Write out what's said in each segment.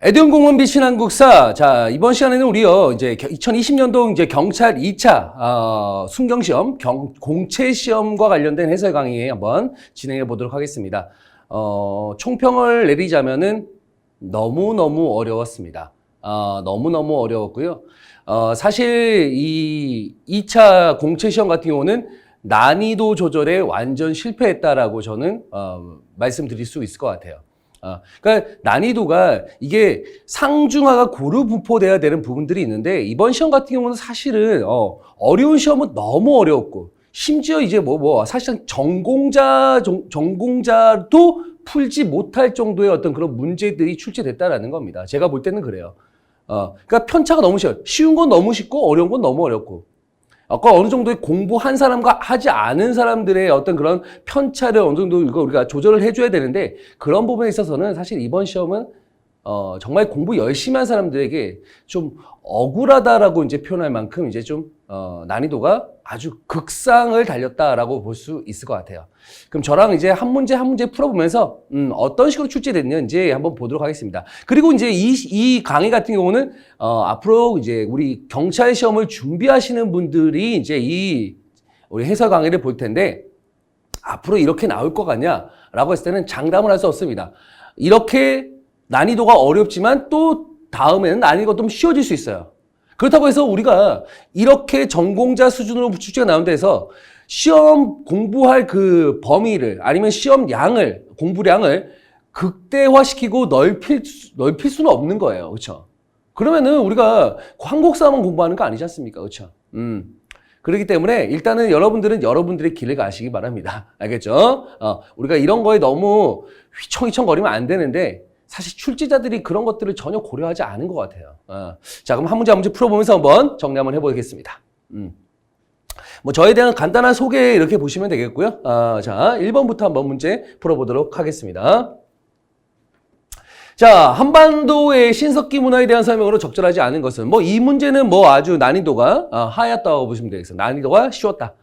애동공원 비친 한국사. 자, 이번 시간에는 우리요, 이제 2020년도 이제 경찰 2차, 순경시험, 공채시험과 관련된 해설 강의 한번 진행해 보도록 하겠습니다. 총평을 내리자면은 너무너무 어려웠습니다. 너무너무 어려웠고요. 사실 이 2차 공채시험 같은 경우는 난이도 조절에 완전 실패했다라고 저는, 말씀드릴 수 있을 것 같아요. 그러니까 난이도가 이게 상중하가 고루 분포돼야 되는 부분들이 있는데 이번 시험 같은 경우는 사실은 어려운 시험은 너무 어려웠고 심지어 이제 사실상 전공자도 풀지 못할 정도의 어떤 그런 문제들이 출제됐다라는 겁니다. 제가 볼 때는 그래요. 그러니까 편차가 너무 쉬운 건 너무 쉽고 어려운 건 너무 어렵고. 아까 어느 정도의 공부한 사람과 하지 않은 사람들의 어떤 그런 편차를 어느 정도 이거 우리가 조절을 해줘야 되는데 그런 부분에 있어서는 사실 이번 시험은 정말 공부 열심히 한 사람들에게 좀 억울하다라고 이제 표현할 만큼 이제 좀 난이도가 아주 극상을 달렸다라고 볼 수 있을 것 같아요. 그럼 저랑 이제 한 문제 한 문제 풀어보면서 어떤 식으로 출제됐는지 한번 보도록 하겠습니다. 그리고 이제 이 강의 같은 경우는 앞으로 이제 우리 경찰 시험을 준비하시는 분들이 이제 우리 해설 강의를 볼 텐데 앞으로 이렇게 나올 것 같냐라고 했을 때는 장담을 할 수 없습니다. 이렇게 난이도가 어렵지만 또 다음에는 난이도가 좀 쉬워질 수 있어요. 그렇다고 해서 우리가 이렇게 전공자 수준으로 출제가 나온 데서 시험 공부할 그 범위를 아니면 시험 공부량을 극대화시키고 넓힐 수는 없는 거예요. 그렇죠? 그러면은 우리가 한국사만 공부하는 거 아니지 않습니까? 그렇죠? 그렇기 때문에 일단은 여러분들은 여러분들의 길을 가시기 바랍니다. 알겠죠? 우리가 이런 거에 너무 휘청휘청거리면 안 되는데 사실 출제자들이 그런 것들을 전혀 고려하지 않은 것 같아요. 자, 그럼 한 문제 한 문제 풀어보면서 한번 정리 한번 해보겠습니다. 저에 대한 간단한 소개 이렇게 보시면 되겠고요. 자, 1번부터 한번 문제 풀어보도록 하겠습니다. 자, 한반도의 신석기 문화에 대한 설명으로 적절하지 않은 것은 이 문제는 아주 난이도가 하얗다고 보시면 되겠습니다. 난이도가 쉬웠다.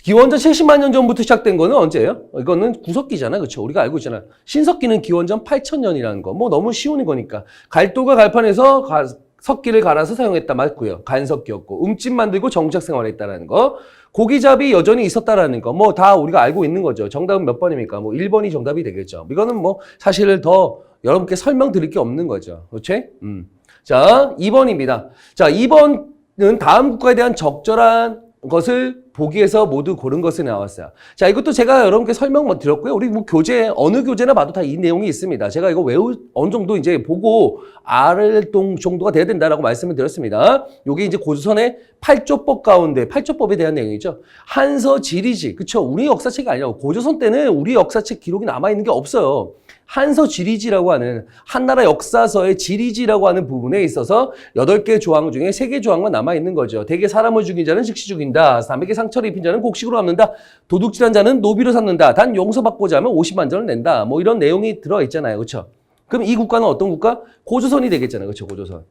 기원전 70만 년 전부터 시작된 거는 언제예요? 이거는 구석기잖아. 그렇죠? 우리가 알고 있잖아. 신석기는 기원전 8,000년이라는 거. 너무 쉬운 거니까. 갈도가 갈판에서 석기를 갈아서 사용했다. 맞고요. 간석기였고. 움집 만들고 정착 생활했다라는 거. 고기잡이 여전히 있었다라는 거. 다 우리가 알고 있는 거죠. 정답은 몇 번입니까? 1번이 정답이 되겠죠. 이거는 사실 더 여러분께 설명드릴 게 없는 거죠. 그렇지? 자, 2번입니다. 자, 2번은 다음 국가에 대한 적절한 것을 보기 위해서 모두 고른 것이 나왔어요. 자, 이것도 제가 여러분께 설명 드렸고요. 우리 어느 교재나 봐도 다 이 내용이 있습니다. 제가 이거 어느 정도 이제 보고 알 정도가 돼야 된다라고 말씀을 드렸습니다. 요게 이제 고조선의 8조법 가운데 8조법에 대한 내용이죠. 한서 지리지. 그쵸? 우리 역사책이 아니라고. 고조선 때는 우리 역사책 기록이 남아있는 게 없어요. 한서 지리지라고 하는 한나라 역사서의 지리지라고 하는 부분에 있어서 8개 조항 중에 3개 조항만 남아있는 거죠. 대개 사람을 죽인 자는 즉시 죽인다. 남에게 상처를 입힌 자는 곡식으로 갚는다. 도둑질한 자는 노비로 삼는다. 단 용서받고자 하면 50만 전을 낸다. 이런 내용이 들어있잖아요. 그렇죠? 그럼 이 국가는 어떤 국가? 고조선이 되겠잖아요. 그렇죠? 고조선.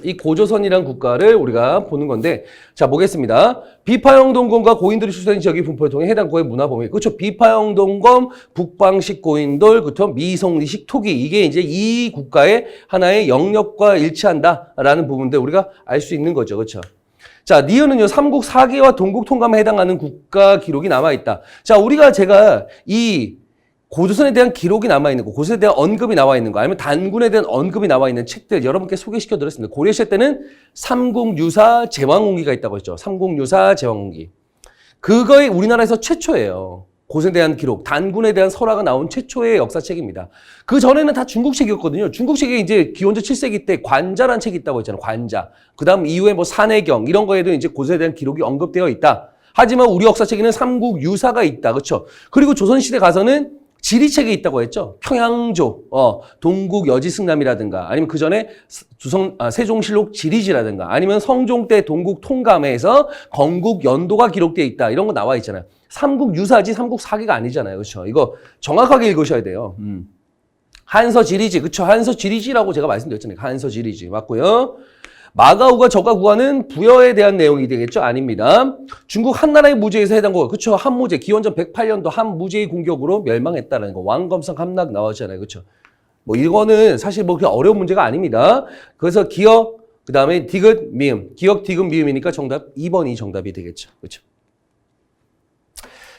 이 고조선이란 국가를 우리가 보는 건데, 자, 보겠습니다. 비파형 동검과 고인돌이 출생한 지역의 분포를 통해 해당 국가의 문화 범위. 그렇죠. 비파형 동검, 북방식 고인돌, 그렇죠. 미송리식 토기. 이게 이제 이 국가의 하나의 영역과 일치한다라는 부분들 우리가 알 수 있는 거죠. 그렇죠. 자, 니은은요, 삼국 사기와 동국 통감에 해당하는 국가 기록이 남아있다. 자, 제가 이 고조선에 대한 기록이 남아있는 거, 고조선에 대한 언급이 나와있는 거, 아니면 단군에 대한 언급이 나와있는 책들 여러분께 소개시켜 드렸습니다. 고려시대 때는 삼국유사 제왕홍기가 있다고 했죠. 삼국유사 제왕홍기. 그거에 우리나라에서 최초예요. 고조선에 대한 기록, 단군에 대한 설화가 나온 최초의 역사책입니다. 그 전에는 다 중국책이었거든요. 중국책에 이제 기원전 7세기 때 관자라는 책이 있다고 했잖아요. 관자. 그 다음 이후에 산해경, 이런 거에도 이제 고조선에 대한 기록이 언급되어 있다. 하지만 우리 역사책에는 삼국유사가 있다. 그렇죠? 그리고 조선시대 가서는 지리책이 있다고 했죠. 평양조, 동국 여지승남이라든가 아니면 그 전에 세종실록 지리지라든가 아니면 성종 때 동국 통감에서 건국 연도가 기록되어 있다. 이런 거 나와 있잖아요. 삼국 유사지 삼국 사기가 아니잖아요. 그렇죠? 이거 정확하게 읽으셔야 돼요. 한서 지리지. 그렇죠? 한서 지리지라고 제가 말씀드렸잖아요. 한서 지리지. 맞고요. 마가우가 저가 구하는 부여에 대한 내용이 되겠죠? 아닙니다. 중국 한나라의 무제에서 해당 거, 그쵸? 한무제, 기원전 108년도 한무제의 공격으로 멸망했다는 거. 왕검성 함락 나왔잖아요. 그쵸? 뭐 이거는 사실 뭐 그렇게 어려운 문제가 아닙니다. 그래서 기억, 그 다음에 디귿, 미음. 기억, 디귿, 미음이니까 정답 2번이 정답이 되겠죠. 그렇죠?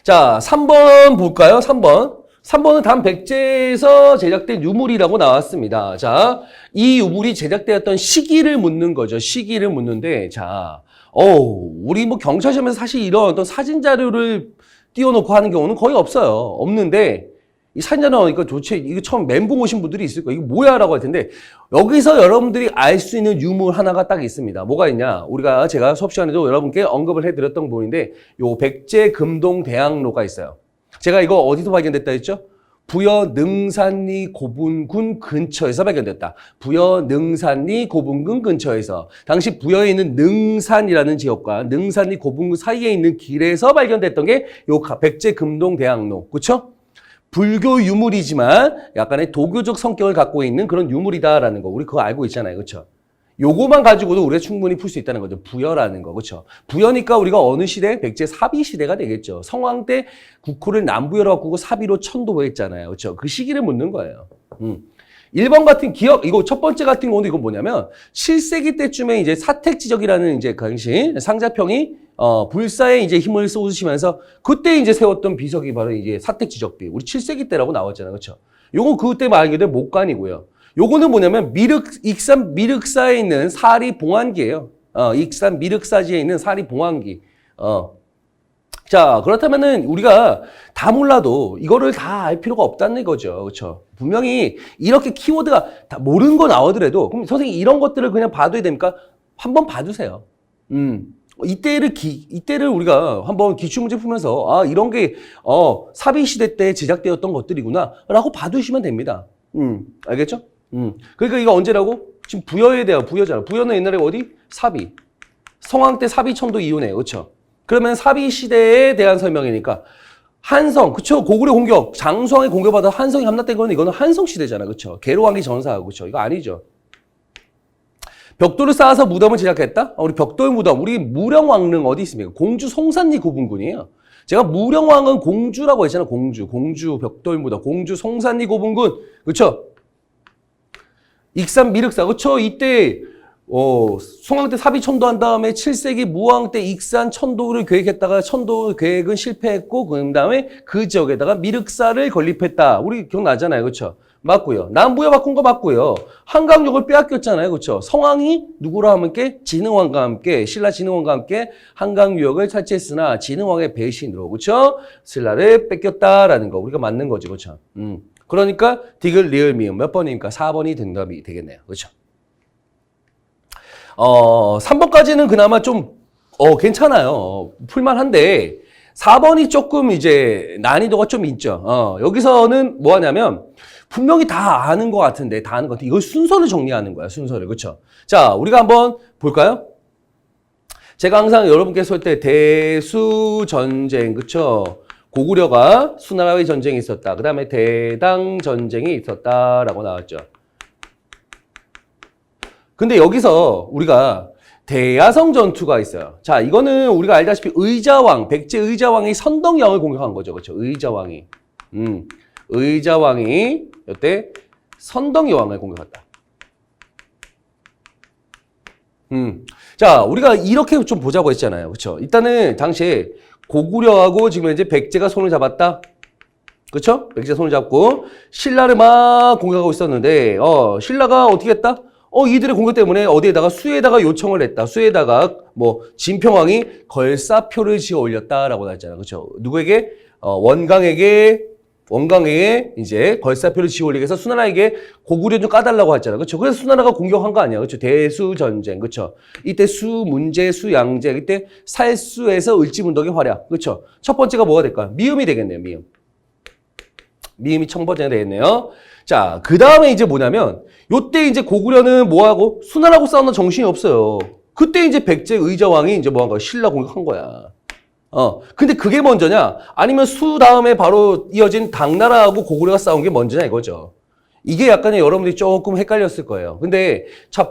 자, 3번 볼까요? 3번. 3번은 단 백제에서 제작된 유물이라고 나왔습니다. 자, 이 유물이 제작되었던 시기를 묻는 거죠. 시기를 묻는데, 자, 우리 뭐 경찰 시험에서 사실 이런 어떤 사진 자료를 띄워놓고 하는 경우는 거의 없어요. 없는데, 이 사진 자료 나오니까 도대체 이거 처음 멘붕 오신 분들이 있을 거예요. 이거 뭐야? 라고 할 텐데, 여기서 여러분들이 알 수 있는 유물 하나가 딱 있습니다. 뭐가 있냐? 제가 수업 시간에도 여러분께 언급을 해드렸던 부분인데, 요 백제 금동 대학로가 있어요. 제가 이거 어디서 발견됐다 했죠? 부여 능산리 고분군 근처에서 발견됐다. 부여 능산리 고분군 근처에서. 당시 부여에 있는 능산이라는 지역과 능산리 고분군 사이에 있는 길에서 발견됐던 게 요 백제 금동 대학로. 그쵸? 불교 유물이지만 약간의 도교적 성격을 갖고 있는 그런 유물이다라는 거. 우리 그거 알고 있잖아요. 그쵸? 요거만 가지고도 우리가 충분히 풀 수 있다는 거죠. 부여라는 거. 그렇죠? 부여니까 우리가 어느 시대? 백제 사비 시대가 되겠죠. 성왕 때 국호를 남부여로 바꾸고 사비로 천도했잖아요. 그렇죠? 그 시기를 묻는 거예요. 1번 같은 기억, 이거 첫 번째 같은 경우도 이건 뭐냐면 7세기 때쯤에 이제 사택지적이라는 이제 당시 상자평이 불사에 이제 힘을 쏟으시면서 그때 이제 세웠던 비석이 바로 이제 사택지적비. 우리 7세기 때라고 나왔잖아요. 그렇죠? 요건 그때 말 그대로 목관이고요. 요거는 뭐냐면 익산 미륵사에 있는 사리 봉안기예요. 익산 미륵사지에 있는 사리 봉안기. 자, 그렇다면은 우리가 다 몰라도 이거를 다 알 필요가 없다는 거죠. 그렇죠? 분명히 이렇게 키워드가 다 모르는 거 나오더라도 그럼 선생님 이런 것들을 그냥 봐도 됩니까? 한번 봐두세요. 이때를 우리가 한번 기출문제 풀면서 이런 게 사비 시대 때 제작되었던 것들이구나라고 봐두시면 됩니다. 알겠죠? 그러니까 이거 언제라고? 지금 부여에 대한 부여잖아. 부여는 옛날에 어디? 사비. 성왕 때 사비 천도 이후네. 그렇죠? 그러면 사비 시대에 대한 설명이니까 한성, 그쵸? 고구려 공격, 장수왕의 공격받아 한성이 함락된 거는 이거는 한성 시대잖아. 그쵸? 계로왕기 전사하고, 그쵸? 이거 아니죠. 벽돌을 쌓아서 무덤을 제작했다? 우리 벽돌 무덤, 우리 무령왕릉 어디 있습니까? 공주 송산리 고분군이에요. 제가 무령왕은 공주라고 했잖아요. 공주 벽돌 무덤, 공주 송산리 고분군, 그쵸? 익산 미륵사, 그쵸? 이때 송왕 때 사비 천도한 다음에 7세기 무왕 때 익산 천도를 계획했다가 천도 계획은 실패했고 그 다음에 그 지역에다가 미륵사를 건립했다. 우리 기억나잖아요. 그렇죠? 맞고요. 남부여 바꾼 거 맞고요. 한강역을 빼앗겼잖아요. 그렇죠? 성왕이 누구랑 함께? 진흥왕과 함께, 신라 진흥왕과 함께 한강유역을 차지했으나 진흥왕의 배신으로, 그렇죠? 신라를 뺏겼다라는 거 우리가 맞는 거죠. 그렇죠? 그러니까 디귿 리을 미음 몇 번입니까? 4번이 정답이 되겠네요. 그렇죠? 3번까지는 그나마 좀 괜찮아요. 풀만한데 4번이 조금 이제 난이도가 좀 있죠. 여기서는 뭐 하냐면 분명히 다 아는 것 같은데 다 아는 것 같은데 이걸 순서를 정리하는 거야. 순서를. 그렇죠? 자, 우리가 한번 볼까요? 제가 항상 여러분께 설 때 대수전쟁, 그렇죠? 고구려가 수나라의 전쟁이 있었다. 그 다음에 대당 전쟁이 있었다라고 나왔죠. 근데 여기서 우리가 대야성 전투가 있어요. 자, 이거는 우리가 알다시피 의자왕, 백제 의자왕이 선덕여왕을 공격한 거죠. 그렇죠? 의자왕이. 의자왕이 이때 선덕여왕을 공격했다. 자, 우리가 이렇게 좀 보자고 했잖아요. 그렇죠? 일단은 당시에 고구려하고 지금 이제 백제가 손을 잡았다. 그렇죠? 백제 손을 잡고 신라를 막 공격하고 있었는데 신라가 어떻게 했다? 이들의 공격 때문에 어디에다가 수에다가 요청을 했다. 수에다가 뭐 진평왕이 걸사표를 지어 올렸다라고 나왔잖아요. 그렇죠? 누구에게? 원강에게 이제 걸사표를 지어 올리게 해서 수나라에게 고구려 좀 까달라고 했잖아요. 그렇죠? 그래서 수나라가 공격한 거 아니야. 그렇죠? 대수전쟁. 그렇죠? 이때 수문제, 수양제. 이때 살수에서 을지문덕의 활약. 그렇죠? 첫 번째가 뭐가 될까요? 미음이 되겠네요. 미음. 미음이 첫 번째가 되겠네요. 자, 그 다음에 이제 뭐냐면 요때 이제 고구려는 뭐하고? 수나라하고 싸우는 정신이 없어요. 그때 이제 백제 의자왕이 이제 뭐한 거야? 신라 공격한 거야. 근데 그게 먼저냐? 아니면 수 다음에 바로 이어진 당나라하고 고구려가 싸운 게 먼저냐 이거죠. 이게 약간의 여러분들이 조금 헷갈렸을 거예요. 근데 참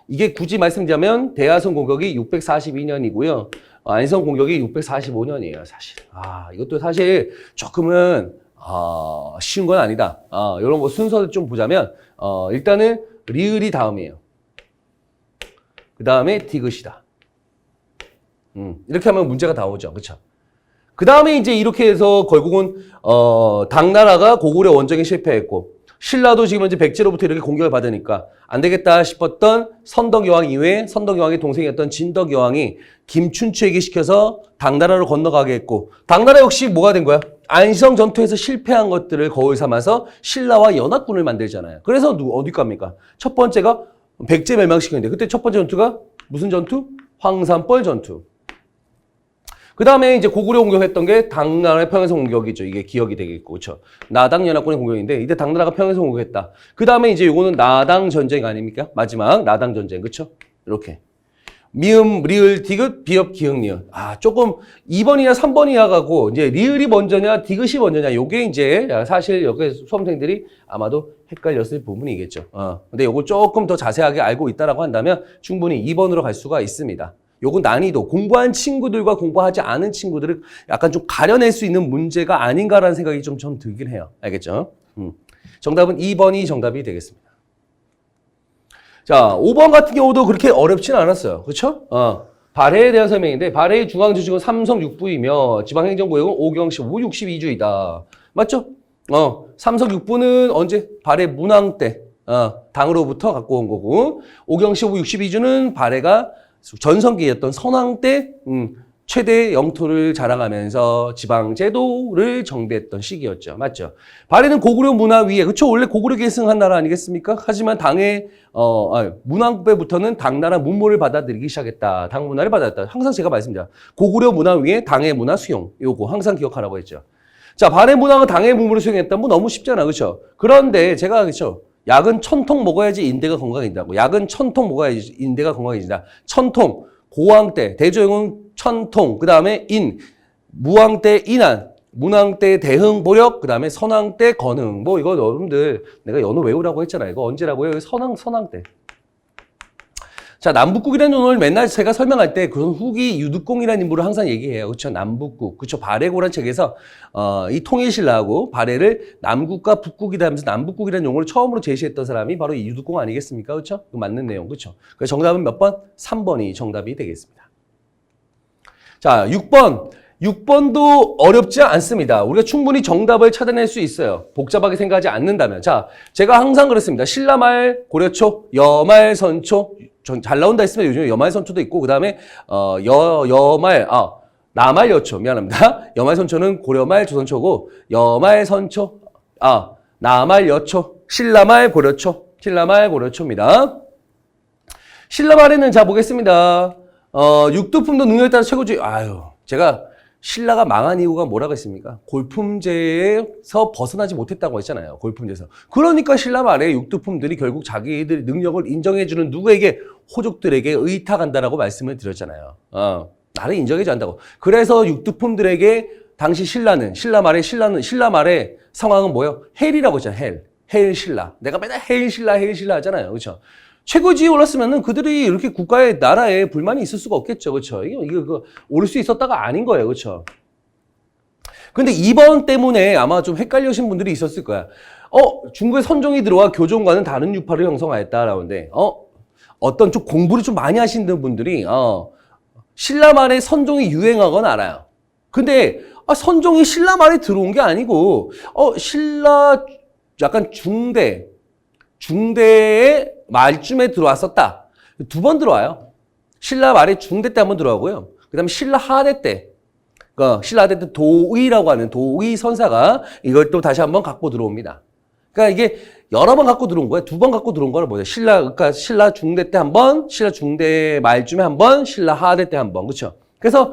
이게 굳이 말씀드리자면 대야성 공격이 642년이고요. 안성 공격이 645년이에요, 사실. 이것도 사실 조금은 쉬운 건 아니다. 이런 거 순서를 좀 보자면, 일단은 리을이 다음이에요. 그 다음에 디귿이다. 이렇게 하면 문제가 다 오죠. 그쵸? 그 다음에 이제 이렇게 해서 결국은, 당나라가 고구려 원정에 실패했고, 신라도 지금 이제 백제로부터 이렇게 공격을 받으니까 안 되겠다 싶었던 선덕여왕 이후에 선덕여왕의 동생이었던 진덕여왕이 김춘추에게 시켜서 당나라로 건너가게 했고, 당나라 역시 뭐가 된 거야? 안시성 전투에서 실패한 것들을 거울 삼아서 신라와 연합군을 만들잖아요. 그래서 어디 갑니까? 첫 번째가 백제 멸망시켰는데 그때 첫 번째 전투가 무슨 전투? 황산벌 전투. 그 다음에 이제 고구려 공격했던 게 당나라의 평해성 공격이죠. 이게 기억이 되겠고, 그렇죠? 나당 연합군의 공격인데 이때 당나라가 평해성 공격했다. 그 다음에 이제 요거는 나당 전쟁 아닙니까? 마지막 나당 전쟁, 그렇죠? 이렇게 미음, 리을, 디귿, 비읍, 기역, 니은. 조금 2번이냐 3번이냐 가고 이제 리을이 먼저냐 디귿이 먼저냐 요게 이제 사실 여기 수험생들이 아마도 헷갈렸을 부분이겠죠. 근데 요거 조금 더 자세하게 알고 있다라고 한다면 충분히 2번으로 갈 수가 있습니다. 요건 난이도, 공부한 친구들과 공부하지 않은 친구들을 약간 좀 가려낼 수 있는 문제가 아닌가라는 생각이 좀 들긴 해요. 알겠죠? 정답은 2번이 정답이 되겠습니다. 자, 5번 같은 경우도 그렇게 어렵진 않았어요. 그렇죠? 발해에 대한 설명인데 발해의 중앙지식은 삼성 6부이며 지방행정구역은 오경시 562주이다. 맞죠? 삼성 6부는 언제? 발해 문왕 때 당으로부터 갖고 온 거고 오경시 562주는 발해가 전성기였던 선왕 때 최대 영토를 자랑하면서 지방 제도를 정비했던 시기였죠. 맞죠? 발해는 고구려 문화 위에, 그쵸? 원래 고구려 계승한 나라 아니겠습니까? 하지만 당의, 문왕부부터는 당나라 문물을 받아들이기 시작했다. 당 문화를 받았다. 항상 제가 말씀드려. 고구려 문화 위에 당의 문화 수용. 요거 항상 기억하라고 했죠. 자, 발해 문화가 당의 문물을 수용했다. 뭐 너무 쉽잖아. 그쵸? 그런데 제가, 그쵸? 약은 1000통 먹어야지 인대가 건강해진다고. 약은 1000통 먹어야지 인대가 건강해진다. 1000통. 고왕 때, 대조영은 1000통, 그 다음에 무왕 때 인안, 문왕 때 대흥, 보력, 그 다음에 선왕 때 건흥. 뭐 이거 여러분들 내가 연호 외우라고 했잖아요. 이거 언제라고요? 선왕 때. 자, 남북국이라는 용어를 맨날 제가 설명할 때 그런 후기 유득공이라는 인물을 항상 얘기해요. 그렇죠? 남북국. 그렇죠? 발해고란 책에서 이 통일신라하고 발해를 남국과 북국이다 하면서 남북국이라는 용어를 처음으로 제시했던 사람이 바로 이 유득공 아니겠습니까? 그렇죠? 그 맞는 내용. 그렇죠? 그래서 정답은 몇 번? 3번이 정답이 되겠습니다. 자, 6번. 6번도 어렵지 않습니다. 우리가 충분히 정답을 찾아낼 수 있어요. 복잡하게 생각하지 않는다면. 자, 제가 항상 그랬습니다. 신라말, 고려초, 여말, 선초. 잘 나온다 했으면 요즘에 여말 선초도 있고, 그 다음에, 나말 여초. 미안합니다. 여말 선초는 고려말 조선초고, 여말 선초, 나말 여초, 신라말 고려초, 신라말 고려초입니다. 신라말에는 자, 보겠습니다. 육두품도 능력에 따라 최고지. 제가 신라가 망한 이유가 뭐라고 했습니까? 골품제에서 벗어나지 못했다고 했잖아요. 골품제에서. 그러니까 신라 말에 육두품들이 결국 자기들의 능력을 인정해주는 누구에게? 호족들에게 의탁한다라고 말씀을 드렸잖아요. 나를 인정해줘야 한다고. 그래서 육두품들에게 당시 신라 말의 상황은 뭐예요? 헬이라고 했잖아요. 헬 신라. 내가 맨날 헬 신라 하잖아요. 그렇죠? 최고지에 올랐으면은 그들이 이렇게 국가의 나라에 불만이 있을 수가 없겠죠. 그렇죠? 이거 올 수 있었다가 아닌 거예요. 그렇죠? 근데 2번 때문에 아마 좀 헷갈리신 분들이 있었을 거야. 중국의 선종이 들어와 교종과는 다른 유파를 형성하였다라는데 어떤 좀 공부를 좀 많이 하시는 분들이 신라 말에 선종이 유행하건 알아요. 근데 선종이 신라 말에 들어온 게 아니고 신라 약간 중대의 말쯤에 들어왔었다. 2번 들어와요. 신라 말에 중대 때 한번 들어가고요. 그 다음에 신라 하대 때, 신라 하대 때 도의라고 하는 도의 선사가 이걸 또 다시 한번 갖고 들어옵니다. 그러니까 이게 여러 번 갖고 들어온 거예요. 2번 갖고 들어온 거는 뭐죠? 그러니까 신라 중대 때 한 번, 신라 중대 말쯤에 한 번, 신라 하대 때 한 번. 그렇죠? 그래서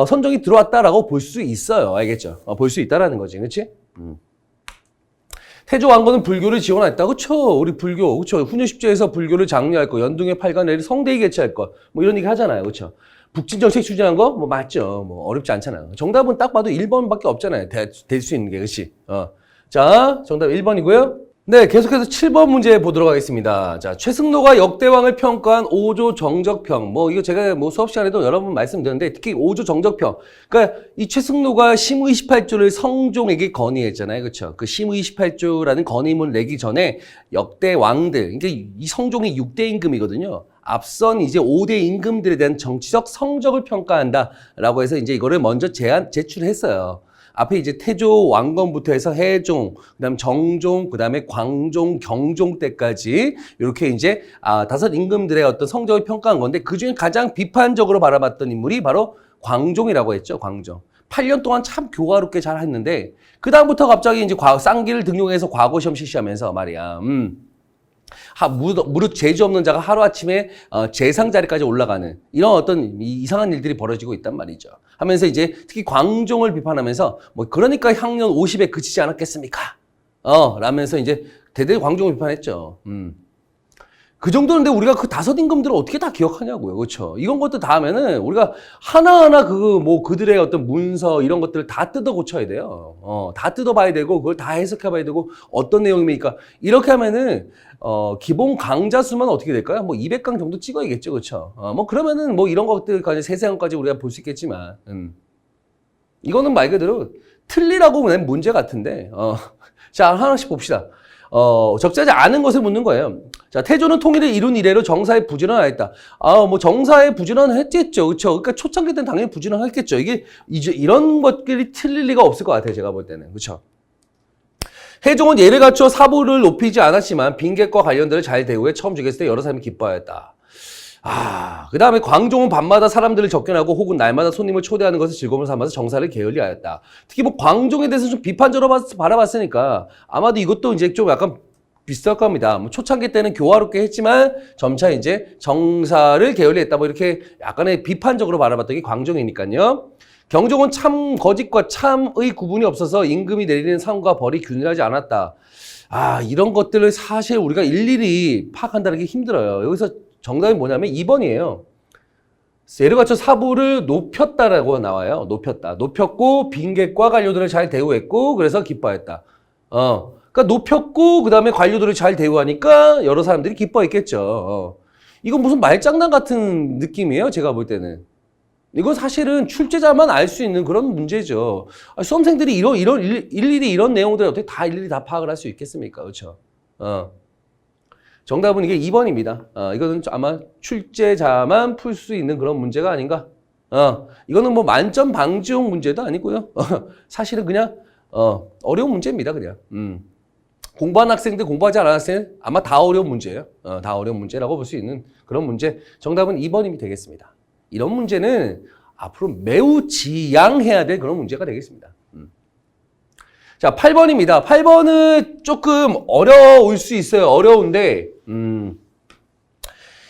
선종이 들어왔다라고 볼 수 있어요. 알겠죠? 볼 수 있다라는 거지. 그렇지? 태조 왕건은 불교를 지원했다. 그쵸? 우리 불교. 그쵸? 훈유십제에서 불교를 장려할 거, 연등의 팔관을 성대히 개최할 거, 뭐 이런 얘기 하잖아요. 그쵸? 북진정책 추진한 거? 뭐 맞죠. 뭐 어렵지 않잖아요. 정답은 딱 봐도 1번밖에 없잖아요. 될 수 있는 게. 그치? 자, 정답 1번이고요. 네, 계속해서 7번 문제 보도록 하겠습니다. 자, 최승로가 역대왕을 평가한 5조 정적평. 뭐, 이거 제가 뭐 수업 시간에도 여러 번 말씀드렸는데, 특히 5조 정적평. 그러니까 이 최승로가 심의 28조를 성종에게 건의했잖아요. 그쵸? 그 심의 28조라는 건의문을 내기 전에 역대 왕들, 그러니까 이 성종이 6대 임금이거든요. 앞선 이제 5대 임금들에 대한 정치적 성적을 평가한다라고 해서 이제 이거를 먼저 제출했어요. 앞에 이제 태조 왕건부터 해서 해종, 그다음 정종, 그다음에 광종, 경종 때까지 이렇게 이제 5 임금들의 어떤 성적을 평가한 건데 그중에 가장 비판적으로 바라봤던 인물이 바로 광종이라고 했죠. 광종. 8년 동안 참 교화롭게 잘 했는데 그다음부터 갑자기 이제 쌍기를 등용해서 과거 시험 실시하면서 말이야. 무릇 재주 없는 자가 하루아침에 재상 자리까지 올라가는 이런 어떤 이상한 일들이 벌어지고 있단 말이죠. 하면서 이제 특히 광종을 비판하면서 뭐 그러니까 향년 50에 그치지 않았겠습니까? 라면서 이제 대대로 광종을 비판했죠. 그 정도인데 우리가 그 5 임금들을 어떻게 다 기억하냐고요. 그렇죠? 이런 것도 다 하면은 우리가 하나하나 그들의 어떤 문서 이런 것들을 다 뜯어 고쳐야 돼요. 다 뜯어 봐야 되고 그걸 다 해석해 봐야 되고 어떤 내용입니까? 이렇게 하면은 기본 강좌 수만 어떻게 될까요? 뭐 200강 정도 찍어야겠죠. 그렇죠? 뭐 그러면은 뭐 이런 것들까지 세세한까지 우리가 볼 수 있겠지만 이거는 말 그대로 틀리라고 낸 문제 같은데 자, 하나씩 봅시다. 적절하지 않은 것을 묻는 거예요. 자, 태조는 통일을 이룬 이래로 정사에 부지런하였다. 뭐 정사에 부지런했겠죠. 그렇죠? 그러니까 초창기 때는 당연히 부지런했겠죠. 이게 이제 이런 것들이 틀릴 리가 없을 것 같아요. 제가 볼 때는. 그렇죠? 해종은 예를 갖춰 사부를 높이지 않았지만 빈객과 관련들을 잘 대우해 처음 죽였을 때 여러 사람이 기뻐하였다. 그 다음에 광종은 밤마다 사람들을 접견하고 혹은 날마다 손님을 초대하는 것을 즐거움을 삼아서 정사를 게을리하였다. 특히 뭐 광종에 대해서 좀 비판적으로 바라봤으니까 아마도 이것도 이제 좀 약간 비슷할 겁니다. 뭐 초창기 때는 교화롭게 했지만 점차 이제 정사를 게을리했다. 뭐 이렇게 약간의 비판적으로 바라봤던 게 광종이니까요. 경종은 참 거짓과 참의 구분이 없어서 임금이 내리는 상과 벌이 균일하지 않았다. 이런 것들을 사실 우리가 일일이 파악한다는 게 힘들어요. 여기서 정답이 뭐냐면 2번이에요. 예를 갖춰 사부를 높였다라고 나와요. 높였고 빈객과 관료들을 잘 대우했고 그래서 기뻐했다. 그러니까 높였고 그다음에 관료들을 잘 대우하니까 여러 사람들이 기뻐했겠죠. 이건 무슨 말장난 같은 느낌이에요. 제가 볼 때는. 이건 사실은 출제자만 알 수 있는 그런 문제죠. 수험생들이 일일이 이런 내용들을 어떻게 다 일일이 다 파악을 할 수 있겠습니까? 그렇죠? 정답은 이게 2번입니다. 이거는 아마 출제자만 풀 수 있는 그런 문제가 아닌가? 이거는 뭐 만점 방지용 문제도 아니고요. 사실은 그냥 어려운 문제입니다. 그냥. 공부한 학생들, 공부하지 않은 학생 아마 다 어려운 문제예요. 다 어려운 문제라고 볼 수 있는 그런 문제. 정답은 2번이 되겠습니다. 이런 문제는 앞으로 매우 지양해야 될 그런 문제가 되겠습니다. 자, 8번입니다. 8번은 조금 어려울 수 있어요. 어려운데,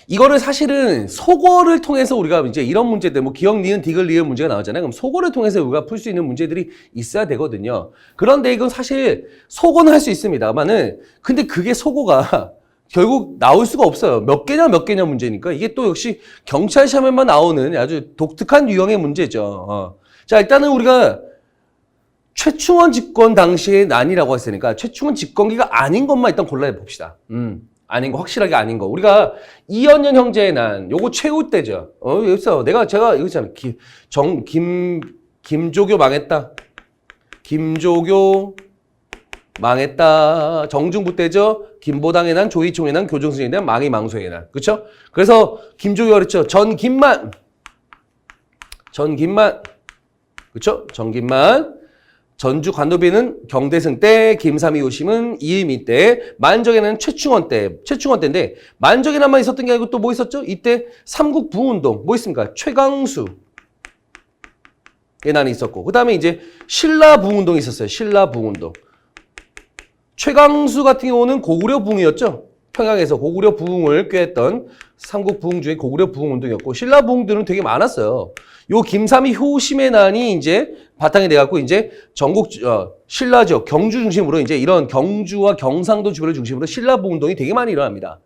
이거를 사실은 속어를 통해서 우리가 이제 이런 문제들, 뭐 기억, 니은, 디귿, 리을 문제가 나오잖아요. 그럼 속어를 통해서 우리가 풀 수 있는 문제들이 있어야 되거든요. 그런데 이건 사실 속어는 할 수 있습니다만은, 근데 그게 속어가 결국 나올 수가 없어요. 몇 개냐 문제니까. 이게 또 역시 경찰 시험에만 나오는 아주 독특한 유형의 문제죠. 자, 일단은 우리가 최충원 집권 당시의 난이라고 했으니까 최충원 집권기가 아닌 것만 일단 골라내 봅시다. 아닌 거, 확실하게 아닌 거. 우리가 이연년 형제의 난, 요거 최후 때죠. 여기서 제가 여기 있잖아. 김조교 망했다. 김조교 망했다. 정중부 때죠. 김보당의 난, 조이총의 난, 교정승의 난, 망이망소의 난. 그쵸? 그래서 김조교가 그랬죠. 전김만. 그쵸? 전김만. 전주 관도비는 경대승 때, 김삼이 요심은 이의미 때, 만적에는 최충원 때인데, 만적에나마 있었던 게 아니고 또 뭐 있었죠? 이때 삼국 부운동, 뭐 있습니까? 최강수. 의 난이 있었고, 그 다음에 이제 신라 부운동이 있었어요. 신라 부운동. 최강수 같은 경우는 고구려 부흥이었죠. 평양에서 고구려 부흥을 꾀했던 삼국 부흥 중에 고구려 부흥 운동이었고, 신라 부흥들은 되게 많았어요. 요 김삼이 효심의 난이 이제 바탕이 돼갖고 이제 전국 신라 지역 경주 중심으로 이제 이런 경주와 경상도 주변을 중심으로 신라 부흥 운동이 되게 많이 일어납니다.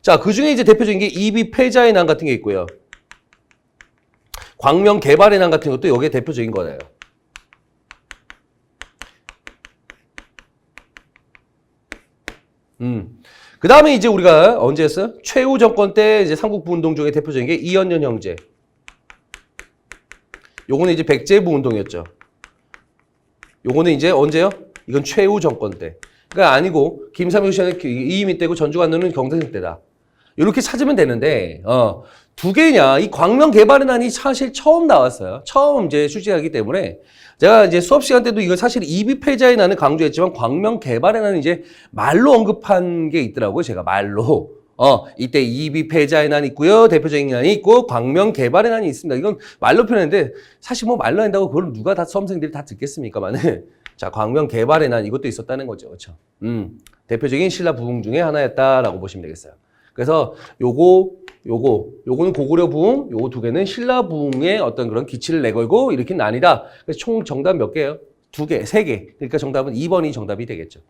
자, 그 중에 이제 대표적인 게 이비 패자의 난 같은 게 있고요. 광명 개발의 난 같은 것도 여기에 대표적인 거예요. 그 다음에 이제 우리가 언제 했어요? 최후 정권 때 이제 삼국부 운동 중에 대표적인 게 이연년 형제. 요거는 이제 백제부 운동이었죠. 요거는 이제 언제요? 이건 최후 정권 때. 그러니까 아니고 김삼육 씨는 이임이 때고 전주관노는 경대승 때다. 이렇게 찾으면 되는데 두 개냐? 이 광명 개발의 난이 사실 처음 나왔어요. 처음 이제 출제하기 때문에 제가 이제 수업 시간 때도 이거 사실 이비패자의 난을 강조했지만 광명 개발의 난은 이제 말로 언급한 게 있더라고요. 제가 말로. 이때 이비패자의 난이 있고요. 대표적인 난이 있고 광명 개발의 난이 있습니다. 이건 말로 표현했는데 사실 뭐 말로 한다고 그걸 누가 다 수험생들이 다 듣겠습니까만은 자, 광명 개발의 난 이것도 있었다는 거죠. 그렇죠? 대표적인 신라 부흥 중에 하나였다라고 보시면 되겠어요. 그래서 요거는 고구려 부흥, 요거 두 개는 신라 부흥의 어떤 그런 기치를 내걸고 일으킨 난이다. 그래서 총 정답 몇 개예요? 2개, 3개. 그러니까 정답은 2번이 정답이 되겠죠.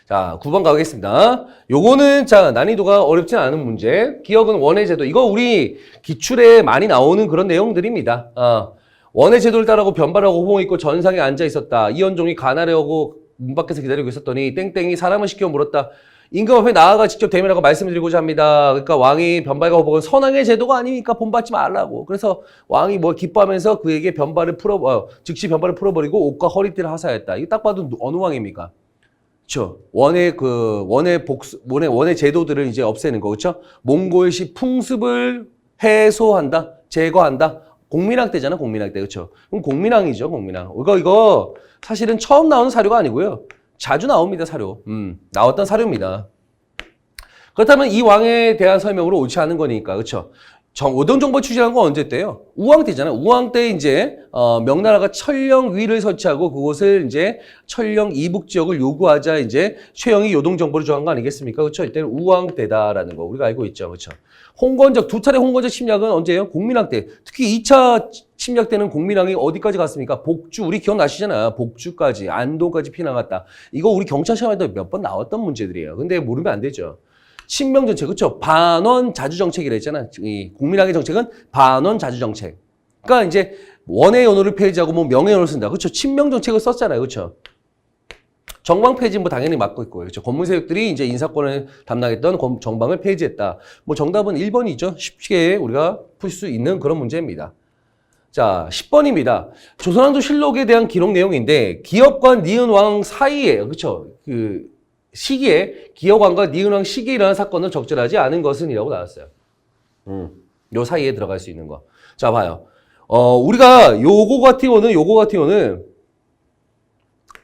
자, 9번 가보겠습니다. 요거는 자, 난이도가 어렵지 않은 문제. 기억은 원의 제도. 이거 우리 기출에 많이 나오는 그런 내용들입니다. 원의 제도를 따르고 변발하고 호봉 있고 전상에 앉아 있었다. 이현종이 가나려고 문 밖에서 기다리고 있었더니 땡땡이 사람을 시켜 물었다. 임금 앞에 나아가 직접 대면하고 말씀드리고자 합니다. 그러니까 왕이 변발과 호복은 선왕의 제도가 아니니까 본받지 말라고. 그래서 왕이 뭐 기뻐하면서 그에게 즉시 변발을 풀어버리고 옷과 허리띠를 하사했다. 이거 딱 봐도 어느 왕입니까? 그렇죠. 원의 제도들을 이제 없애는 거, 그렇죠? 몽골식 풍습을 해소한다, 제거한다. 공민왕 때잖아, 공민왕 때, 그렇죠? 그럼 공민왕이죠, 공민왕. 이거 사실은 처음 나오는 사료가 아니고요. 자주 나옵니다, 사료. 나왔던 사료입니다. 그렇다면 이 왕에 대한 설명으로 옳지 않은 거니까, 그렇죠? 오동정보 추진한 건 언제 때요? 우왕 때잖아요. 우왕 때 이제 명나라가 천령 위를 설치하고 그곳을 이제 천령 이북 지역을 요구하자 이제 최영이 요동정보를 정한 거 아니겠습니까? 그렇죠? 이때는 우왕 때다라는 거 우리가 알고 있죠, 그렇죠? 두 차례 홍건적 침략은 언제예요? 공민왕 때. 특히 2차 침략 때는 공민왕이 어디까지 갔습니까? 복주, 우리 기억나시잖아요. 복주까지, 안동까지 피난갔다. 이거 우리 경찰 시험에도 몇 번 나왔던 문제들이에요. 근데 모르면 안 되죠. 친명정책, 그렇죠? 반원 자주정책이라 했잖아. 이 국민학의 정책은 반원 자주정책. 그러니까 이제 원의 연호를 폐지하고 뭐 명의 연호를 쓴다. 그렇죠? 친명정책을 썼잖아요. 그렇죠? 정방 폐지 뭐 당연히 맞고 있고요. 그렇죠? 권문세력들이 이제 인사권을 담당했던 정방을 폐지했다. 뭐 정답은 1번이죠. 쉽게 우리가 풀 수 있는 그런 문제입니다. 자, 10번입니다. 조선왕조 실록에 대한 기록 내용인데 기업과 니은왕 사이에, 그렇죠? 시기에 기업왕과 니은왕 시기에 일어난 사건은 적절하지 않은 것은 이라고 나왔어요. 요 사이에 들어갈 수 있는 거. 자, 봐요. 우리가 요거 같은 경우는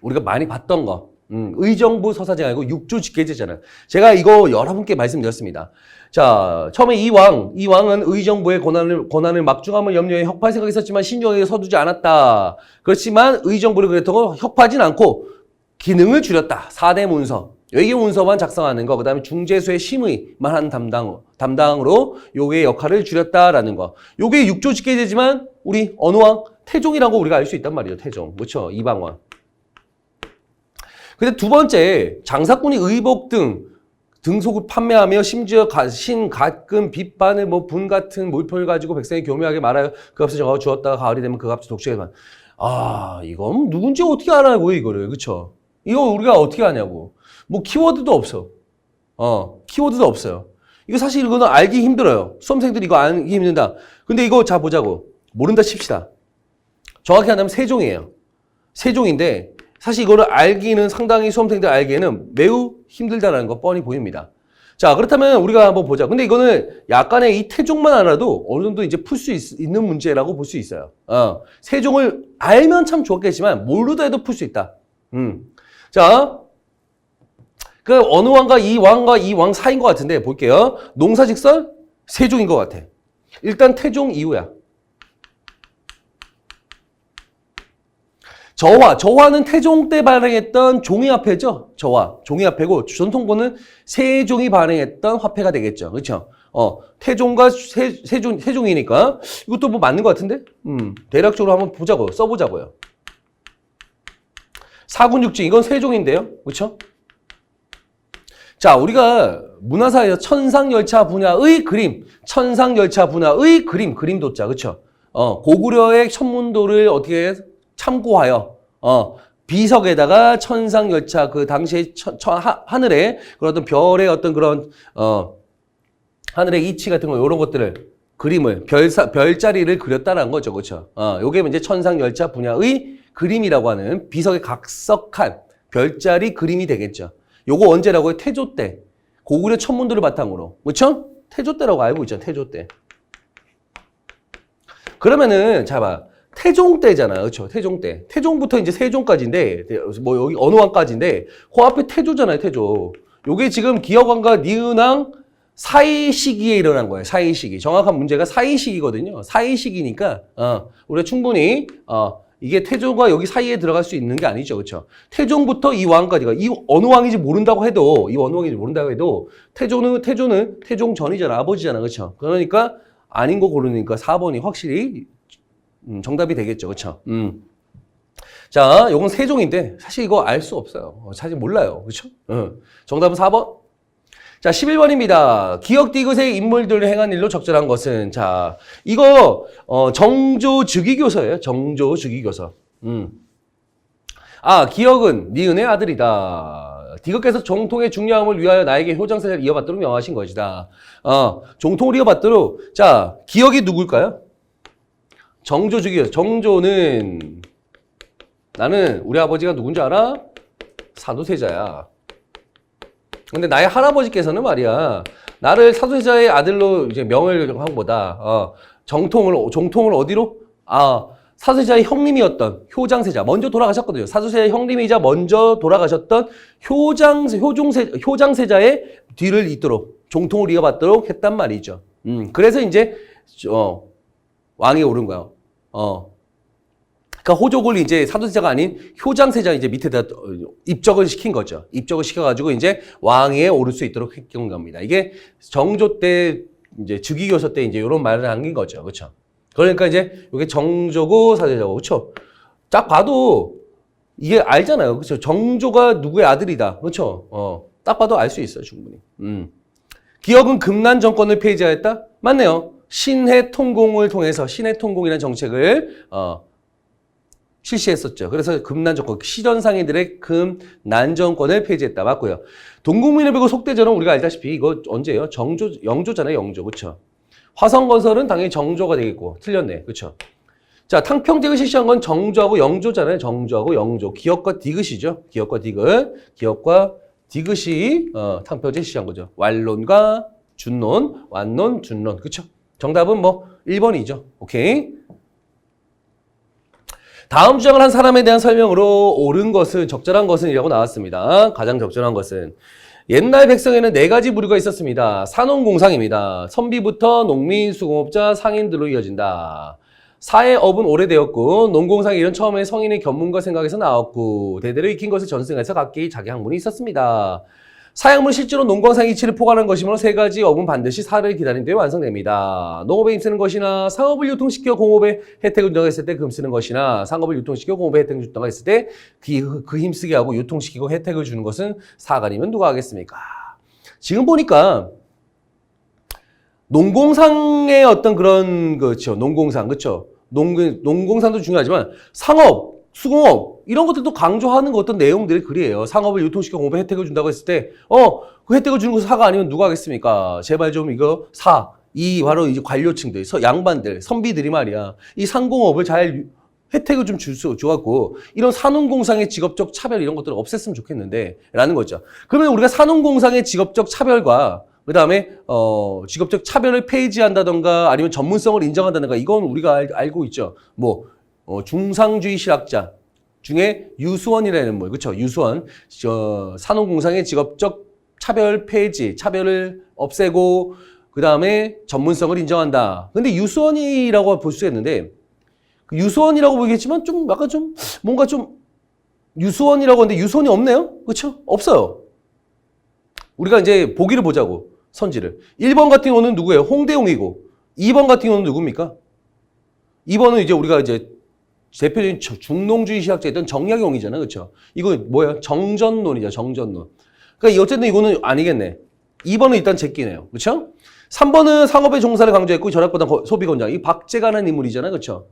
우리가 많이 봤던 거. 의정부 서사제가 아니고 육조 직계제잖아요. 제가 이거 여러분께 말씀드렸습니다. 자, 처음에 이 왕은 의정부의 권한을 막중함을 염려해 혁파할 생각이 있었지만 신중하게 서두지 않았다. 그렇지만 의정부를 그랬다고 혁파하진 않고 기능을 줄였다. 4대 문서. 외교 문서만 작성하는 거, 그 다음에 중재수의 심의만 한 담당으로 요게 역할을 줄였다라는 거. 요게 육조 직계제지만 우리 어느 왕? 태종이라고 우리가 알 수 있단 말이죠. 태종. 그렇죠? 이방왕. 근데 두 번째, 장사꾼이 의복 등속을 판매하며 심지어 가끔 빗바늘 분 같은 물품을 가지고 백성이 교묘하게 말하여 그 값을 정하고 주었다가 가을이 되면 그 값을 독식해만. 이건 누군지 어떻게 알아요, 이거를. 그쵸? 이거 우리가 어떻게 하냐고. 뭐 키워드도 없어. 키워드도 없어요. 이거 사실 이거는 알기 힘들어요. 수험생들이 이거 알기 힘든다. 근데 이거 자 보자고. 모른다 칩시다. 정확히 한다면 세종이에요. 세종인데 사실 이거를 알기는 상당히 수험생들 알기에는 매우 힘들다는 거 뻔히 보입니다. 자, 그렇다면 우리가 한번 보자. 근데 이거는 약간의 이 태종만 알아도 어느 정도 이제 풀 수 있는 문제라고 볼 수 있어요. 세종을 알면 참 좋겠지만 모르다 해도 풀 수 있다. 자, 그 어느 왕과 이 왕 사이인 것 같은데 볼게요. 농사직설 세종인 것 같아. 일단 태종 이후야. 저화는 태종 때 발행했던 종이화폐죠. 종이화폐고 종이화폐고 세종이 발행했던 화폐가 되겠죠. 그렇죠? 태종과 세종이니까 이것도 뭐 맞는 것 같은데? 대략적으로 한번 보자고요. 써보자고요. 사군육지 이건 세종인데요. 그렇죠? 자, 우리가 문화사에서 천상열차 분야의 그림도자, 그렇죠? 고구려의 천문도를 어떻게 참고하여 비석에다가 천상열차 그 당시에 하늘에 그런 어떤 별의 어떤 그런 하늘의 이치 같은 거 이런 것들을 그림을 별자리를 그렸다는 거죠, 그렇죠? 요게 이제 천상열차 분야의 그림이라고 하는 비석에 각석한 별자리 그림이 되겠죠. 요거 언제라고요? 태조 때. 고구려 천문도를 바탕으로, 그렇죠? 태조 때라고 알고 있죠, 태조 때. 그러면은 자 봐. 태종 때잖아. 그렇죠? 태종 때. 태종부터 이제 세종까지인데 뭐 여기 어느 왕까지인데 그 앞에 태조잖아요, 태조. 요게 지금 기억왕과 니은왕 사이 시기에 일어난 거예요. 사이 시기. 정확한 문제가 사이 시기거든요. 사이 시기니까 우리가 충분히 이게 태조가 여기 사이에 들어갈 수 있는 게 아니죠. 그렇죠? 태종부터 이 왕까지가 이 어느 왕인지 모른다고 해도 태조는 태종 전이잖아. 아버지잖아. 그렇죠? 그러니까 아닌 거 고르니까 4번이 확실히 정답이 되겠죠. 그렇죠? 자, 요건 세종인데 사실 이거 알 수 없어요. 사실 몰라요. 그렇죠? 정답은 4번. 자, 11번입니다. 기억 디귿의 인물들을 행한 일로 적절한 것은 자, 이거 정조즉위교서예요. 정조즉위교서. 기억은 니은의 아들이다. 디귿께서 정통의 중요함을 위하여 나에게 효장세를 이어받도록 명하신 것이다. 정통을 이어받도록 자, 기억이 누굴까요? 정조즉위교서. 정조는 나는 우리 아버지가 누군지 알아? 사도세자야. 근데 나의 할아버지께서는 말이야, 나를 사도세자의 아들로 이제 명을 한 거다. 정통을 어디로? 사도세자의 형님이었던 효장세자. 먼저 돌아가셨거든요. 사도세자의 형님이자 먼저 돌아가셨던 효장세자의 뒤를 잇도록, 종통을 이어받도록 했단 말이죠. 그래서 이제, 왕이 오른 거야. 그러니까 호족을 이제 사도세자가 아닌 효장세자 이제 밑에다 입적을 시킨 거죠. 입적을 시켜가지고 이제 왕위에 오를 수 있도록 했던 겁니다. 이게 정조 때 이제 즉위교서 때 이제 이런 말을 남긴 거죠. 그렇죠? 그러니까 이제 이게 정조고 사도세자고, 그렇죠? 딱 봐도 이게 알잖아요. 그렇죠? 정조가 누구의 아들이다. 그렇죠? 딱 봐도 알 수 있어요, 충분히. 기억은 금난 정권을 폐지하였다. 맞네요. 신해통공을 통해서 신해통공이라는 정책을 실시했었죠. 그래서 금난정권, 시전상인들의 금난정권을 폐지했다. 맞고요. 동국민을 베고 속대전은 우리가 알다시피 이거 언제예요? 영조잖아요. 영조. 그렇죠? 화성건설은 당연히 정조가 되겠고. 틀렸네. 그렇죠? 자, 탕평제를 실시한 건 정조하고 영조잖아요. 정조하고 영조. 기역과 디귿이죠. 기역과 디귿. 기역과 디귿이 탕평제 실시한 거죠. 완론과 준론, 완론, 준론. 그렇죠? 정답은 뭐 1번이죠. 오케이. 다음 주장을 한 사람에 대한 설명으로 옳은 것은, 적절한 것은 이라고 나왔습니다. 가장 적절한 것은 옛날 백성에는 4가지 부류가 있었습니다. 산업공상입니다. 선비부터 농민, 수공업자, 상인들로 이어진다. 사회업은 오래되었고 농공상의 이런 처음에 성인의 견문과 생각에서 나왔고 대대로 익힌 것을 전승해서 각기 자기 학문이 있었습니다. 사약문은 실제로 농광상 이치를 포괄한 것이므로 3가지 업은 반드시 사를 기다린 뒤에 완성됩니다. 농업에 힘쓰는 것이나 상업을 유통시켜 공업에 혜택을 주다가 했을 때 그 힘쓰는 것이나 상업을 유통시켜 공업에 혜택을 주다가 했을 때 그 힘쓰게 하고 유통시키고 혜택을 주는 것은 사관이면 누가 하겠습니까? 지금 보니까 농공상의 어떤 그런 그렇죠. 농공상 그렇죠. 농공상도 중요하지만 상업, 수공업 이런 것들도 강조하는 거 어떤 내용들이 그리에요. 상업을 유통시켜 공업에 혜택을 준다고 했을 때 그 혜택을 주는 것은 사가 아니면 누가 하겠습니까? 제발 좀 이거 이 바로 이제 관료층들, 양반들, 선비들이 말이야. 이 상공업을 잘 혜택을 좀 줘갖고 이런 산업공상의 직업적 차별 이런 것들을 없앴으면 좋겠는데 라는 거죠. 그러면 우리가 산업공상의 직업적 차별과 그 다음에 직업적 차별을 폐지한다던가 아니면 전문성을 인정한다던가 이건 우리가 알고 있죠. 뭐 중상주의 실학자 중에 유수원이라는 인물, 그렇죠? 유수원 산업공상의 직업적 차별 폐지, 차별을 없애고 그 다음에 전문성을 인정한다. 근데 유수원이라고 볼 수 있는데 유수원이라고 보겠지만 좀 약간 좀 뭔가 좀 유수원이라고 하는데 유수원이 없네요, 그렇죠? 없어요. 우리가 이제 보기를 보자고. 선지를. 1번 같은 경우는 누구예요? 홍대용이고 2번 같은 경우는 누굽니까? 2번은 이제 우리가 이제 대표적인 중농주의 시학자였던 정약용이잖아요. 그렇죠? 이거 뭐야? 정전론이죠. 정전론. 그러니까 어쨌든 이거는 아니겠네. 2번은 일단 제끼네요. 그렇죠? 3번은 상업의 종사를 강조했고 절약보다 소비 권장. 이 박제가라는 인물이잖아요. 그렇죠?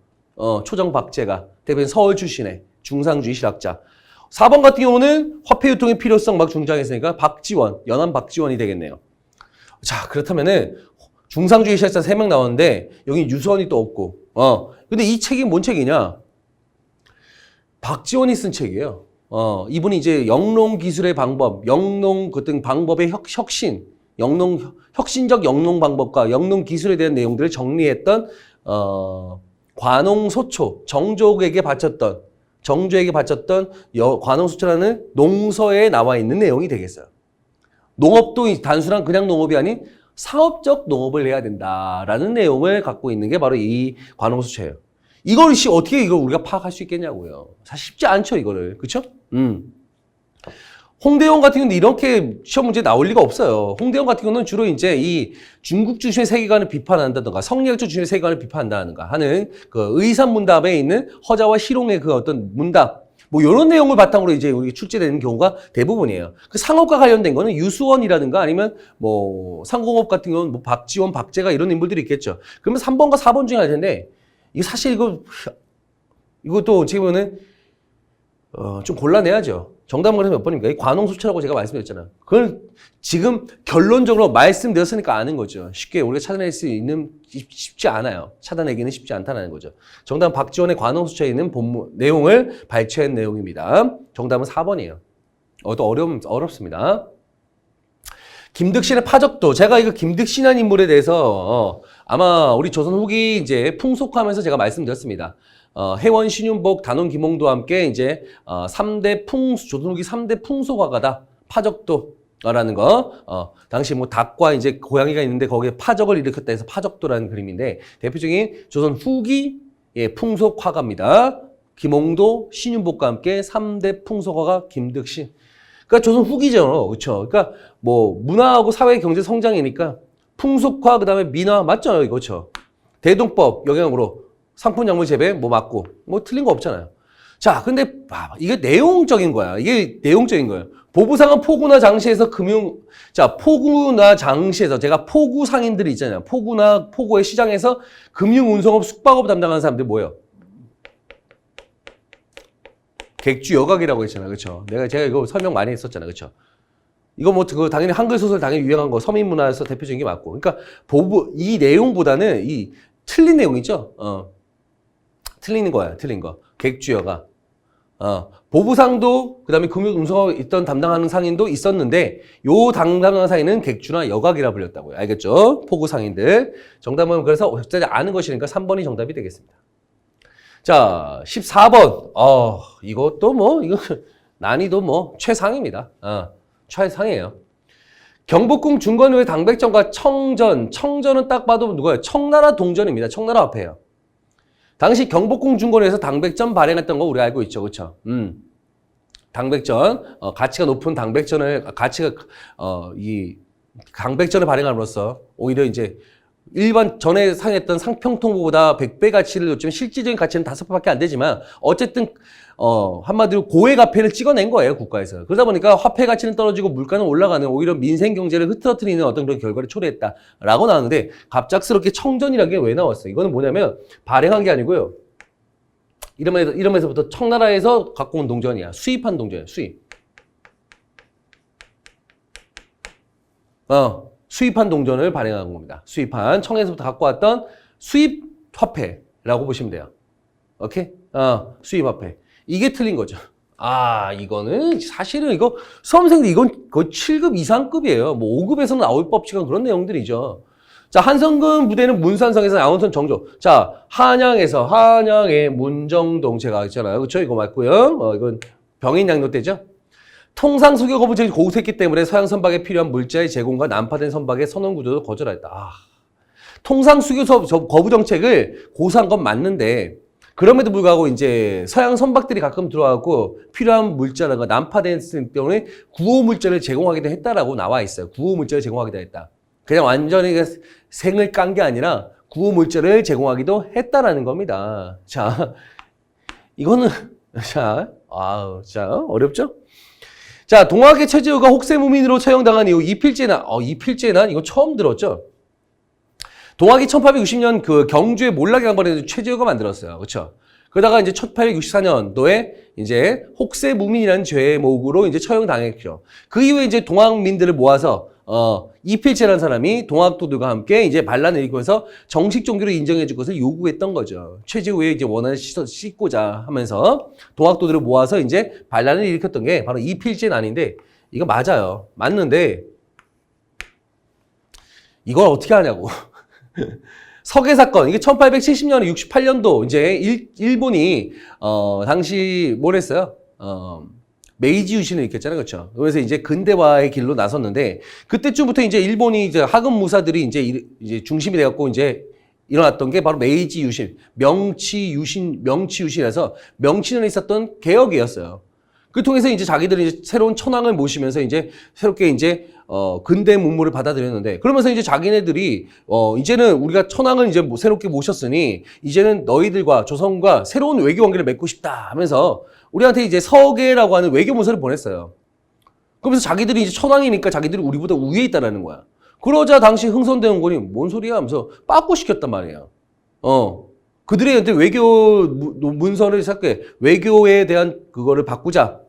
초정 박제가. 대표적인 서울 출신의 중상주의 실학자. 4번 같은 경우는 화폐 유통의 필요성 막 중장했으니까 박지원, 연안 박지원이 되겠네요. 자, 그렇다면은 중상주의 실사 3명 나오는데 여기 유수원이 또 없고. 근데 이 책이 뭔 책이냐? 박지원이 쓴 책이에요. 이분이 이제 영농 기술의 방법, 영농 어떤 방법의 혁신, 혁신적 영농 방법과 영농 기술에 대한 내용들을 정리했던 관홍소초, 정조에게 바쳤던 관홍소초라는 농서에 나와 있는 내용이 되겠어요. 농업도 단순한 그냥 농업이 아닌 사업적 농업을 해야 된다라는 내용을 갖고 있는 게 바로 이 관홍소초예요. 이걸 어떻게 이걸 우리가 파악할 수 있겠냐고요. 사실 쉽지 않죠, 이거를. 그쵸? 홍대영 같은 경우는 이렇게 시험 문제 나올 리가 없어요. 홍대영 같은 경우는 주로 이제 이 중국 주심의 세계관을 비판한다든가 성리학적 주심의 세계관을 비판한다든가 하는 그 의산문답에 있는 허자와 실용의 그 어떤 문답, 뭐 이런 내용을 바탕으로 이제 우리 출제되는 경우가 대부분이에요. 그 상업과 관련된 거는 유수원이라든가 아니면 뭐 상공업 같은 경우는 뭐 박지원, 박재가 이런 인물들이 있겠죠. 그러면 3번과 4번 중에 할 텐데 이거 사실 이것도 어떻게 보면은 좀 골라내야죠. 정답은 그래서 몇 번입니까? 이 관홍소초라고 제가 말씀드렸잖아요. 그걸 지금 결론적으로 말씀드렸으니까 아는 거죠. 쉽게 우리가 찾아낼 수 있는, 쉽지 않아요. 찾아내기는 쉽지 않다는 거죠. 정답은 박지원의 관홍소초에 있는 본문, 내용을 발췌한 내용입니다. 정답은 4번이에요. 또 어렵습니다. 김득신의 파적도. 제가 이거 김득신이라는 인물에 대해서 아마 우리 조선 후기 이제 풍속하면서 제가 말씀드렸습니다. 해원 신윤복 단원 김홍도와 함께 이제 3대 조선 후기 3대 풍속화가다. 파적도라는 거. 당시 뭐 닭과 이제 고양이가 있는데 거기에 파적을 일으켰다 해서 파적도라는 그림인데 대표적인 조선 후기 풍속화가입니다. 김홍도, 신윤복과 함께 3대 풍속화가 김득신. 그러니까 조선 후기죠. 그렇죠? 그러니까 뭐 문화하고 사회 경제 성장이니까 풍속화 그다음에 민화 맞죠? 이거 그렇죠? 대동법 영향으로 상품 약물 재배 뭐 맞고 뭐 틀린 거 없잖아요. 자, 근데 이게 내용적인 거야. 이게 내용적인 거예요. 보부상은 포구나 장시에서 포구나 장시에서 제가 포구 상인들이 있잖아요. 포구의 시장에서 금융 운송업 숙박업 담당하는 사람들 뭐예요? 객주 여각이라고 했잖아요. 그렇죠? 제가 이거 설명 많이 했었잖아요. 그렇죠? 이거 뭐 당연히 한글 소설 당연히 유행한 거 서민 문화에서 대표적인 게 맞고. 그러니까 이 내용보다는 이 틀린 내용이죠. 틀린 거야. 틀린 거. 객주여가. 보부상도 그다음에 금융 운송업 있던 담당하는 상인도 있었는데 요 담당하는 상인은 객주나 여각이라 불렸다고요. 알겠죠? 포구 상인들. 정답은 그래서 적절히 아는 것이니까 3번이 정답이 되겠습니다. 자, 14번. 이것도 이거 난이도 최상입니다. 최상이에요. 경복궁 중건 후에 당백전과 청전은 딱 봐도 누구예요? 청나라 동전입니다. 청나라 화폐예요. 당시 경복궁 중건에서 당백전 발행했던 거 우리 알고 있죠. 그렇죠? 당백전, 가치가 높은 당백전을, 이 당백전을 발행함으로써 오히려 이제 일반 전에 상했던 상평통보다 100배 가치를 놓치면 실질적인 가치는 5배밖에 안 되지만 어쨌든 한마디로 고액 화폐를 찍어낸 거예요, 국가에서. 그러다 보니까 화폐 가치는 떨어지고 물가는 올라가는 오히려 민생 경제를 흐트러뜨리는 어떤 그런 결과를 초래했다라고 나왔는데 갑작스럽게 청전이라는 게 왜 나왔어요? 이거는 뭐냐면 발행한 게 아니고요. 이러면서부터 청나라에서 갖고 온 동전이야. 수입한 동전이야, 수입. 수입한 동전을 발행한 겁니다. 수입한 청에서부터 갖고 왔던 수입 화폐라고 보시면 돼요. 오케이? 수입 화폐. 이게 틀린 거죠. 이거는 사실은 이거 수험생들 이건 거의 7급 이상급이에요. 뭐 5급에서는 나올 법칙한 그런 내용들이죠. 자, 한성근 부대는 문산성에서 나온선 정조. 자, 한양의 문정동 제가 있잖아요. 그렇죠? 이거 맞고요. 이건 병인 양로 때죠. 통상 수교 거부책이 고수했기 때문에 서양 선박에 필요한 물자의 제공과 난파된 선박의 선원 구조도 거절했다. 통상 수교 거부 정책을 고수한 건 맞는데 그럼에도 불구하고 이제 서양 선박들이 가끔 들어와고 필요한 물자라가 난파된 때문에 구호 물자를 제공하기도 했다라고 나와 있어요. 구호 물자를 제공하기도 했다. 그냥 완전히 생을 깐 게 아니라 구호 물자를 제공하기도 했다라는 겁니다. 자, 이거는 어렵죠? 자, 동학의 최재우가 혹세무민으로 처형당한 이후 이필제난, 이필제난 이거 처음 들었죠? 동학이 1860년 그 경주에 몰락의 강반에도 최재우가 만들었어요. 그렇죠? 그러다가 이제 1864년도에 이제 혹세무민이라는 죄목으로 이제 처형당했죠. 그 이후에 이제 동학민들을 모아서 이필제라는 사람이 동학도들과 함께 이제 반란을 일으키면서 정식 종교로 인정해 줄 것을 요구했던 거죠. 최재우의 이제 원한을 씻고자 하면서 동학도들을 모아서 이제 반란을 일으켰던 게 바로 이필제난인데, 이거 맞아요. 맞는데 이걸 어떻게 하냐고. 서계 사건, 이게 1870년에 68년도 이제 일본이 당시 뭘 했어요? 메이지 유신을 일으켰잖아요. 그렇죠? 그래서 이제 근대화의 길로 나섰는데, 그때쯤부터 이제 일본이 이제 하급 무사들이 이제 중심이 돼 갖고 이제 일어났던 게 바로 메이지 유신, 명치유신에서 명치년에 있었던 개혁이었어요. 그 통해서 이제 자기들이 이제 새로운 천황을 모시면서 이제 새롭게 이제 근대 문물을 받아들였는데, 그러면서 이제 자기네들이 이제는 우리가 천황을 이제 새롭게 모셨으니 이제는 너희들과 조선과 새로운 외교 관계를 맺고 싶다 하면서 우리한테 이제 서계라고 하는 외교 문서를 보냈어요. 그러면서 자기들이 이제 천황이니까 자기들이 우리보다 위에 있다라는 거야. 그러자 당시 흥선대원군이 뭔 소리야 하면서 빠꾸시켰단 말이에요. 그들의 외교 문서를 삭제, 외교에 대한 그거를 바꾸자.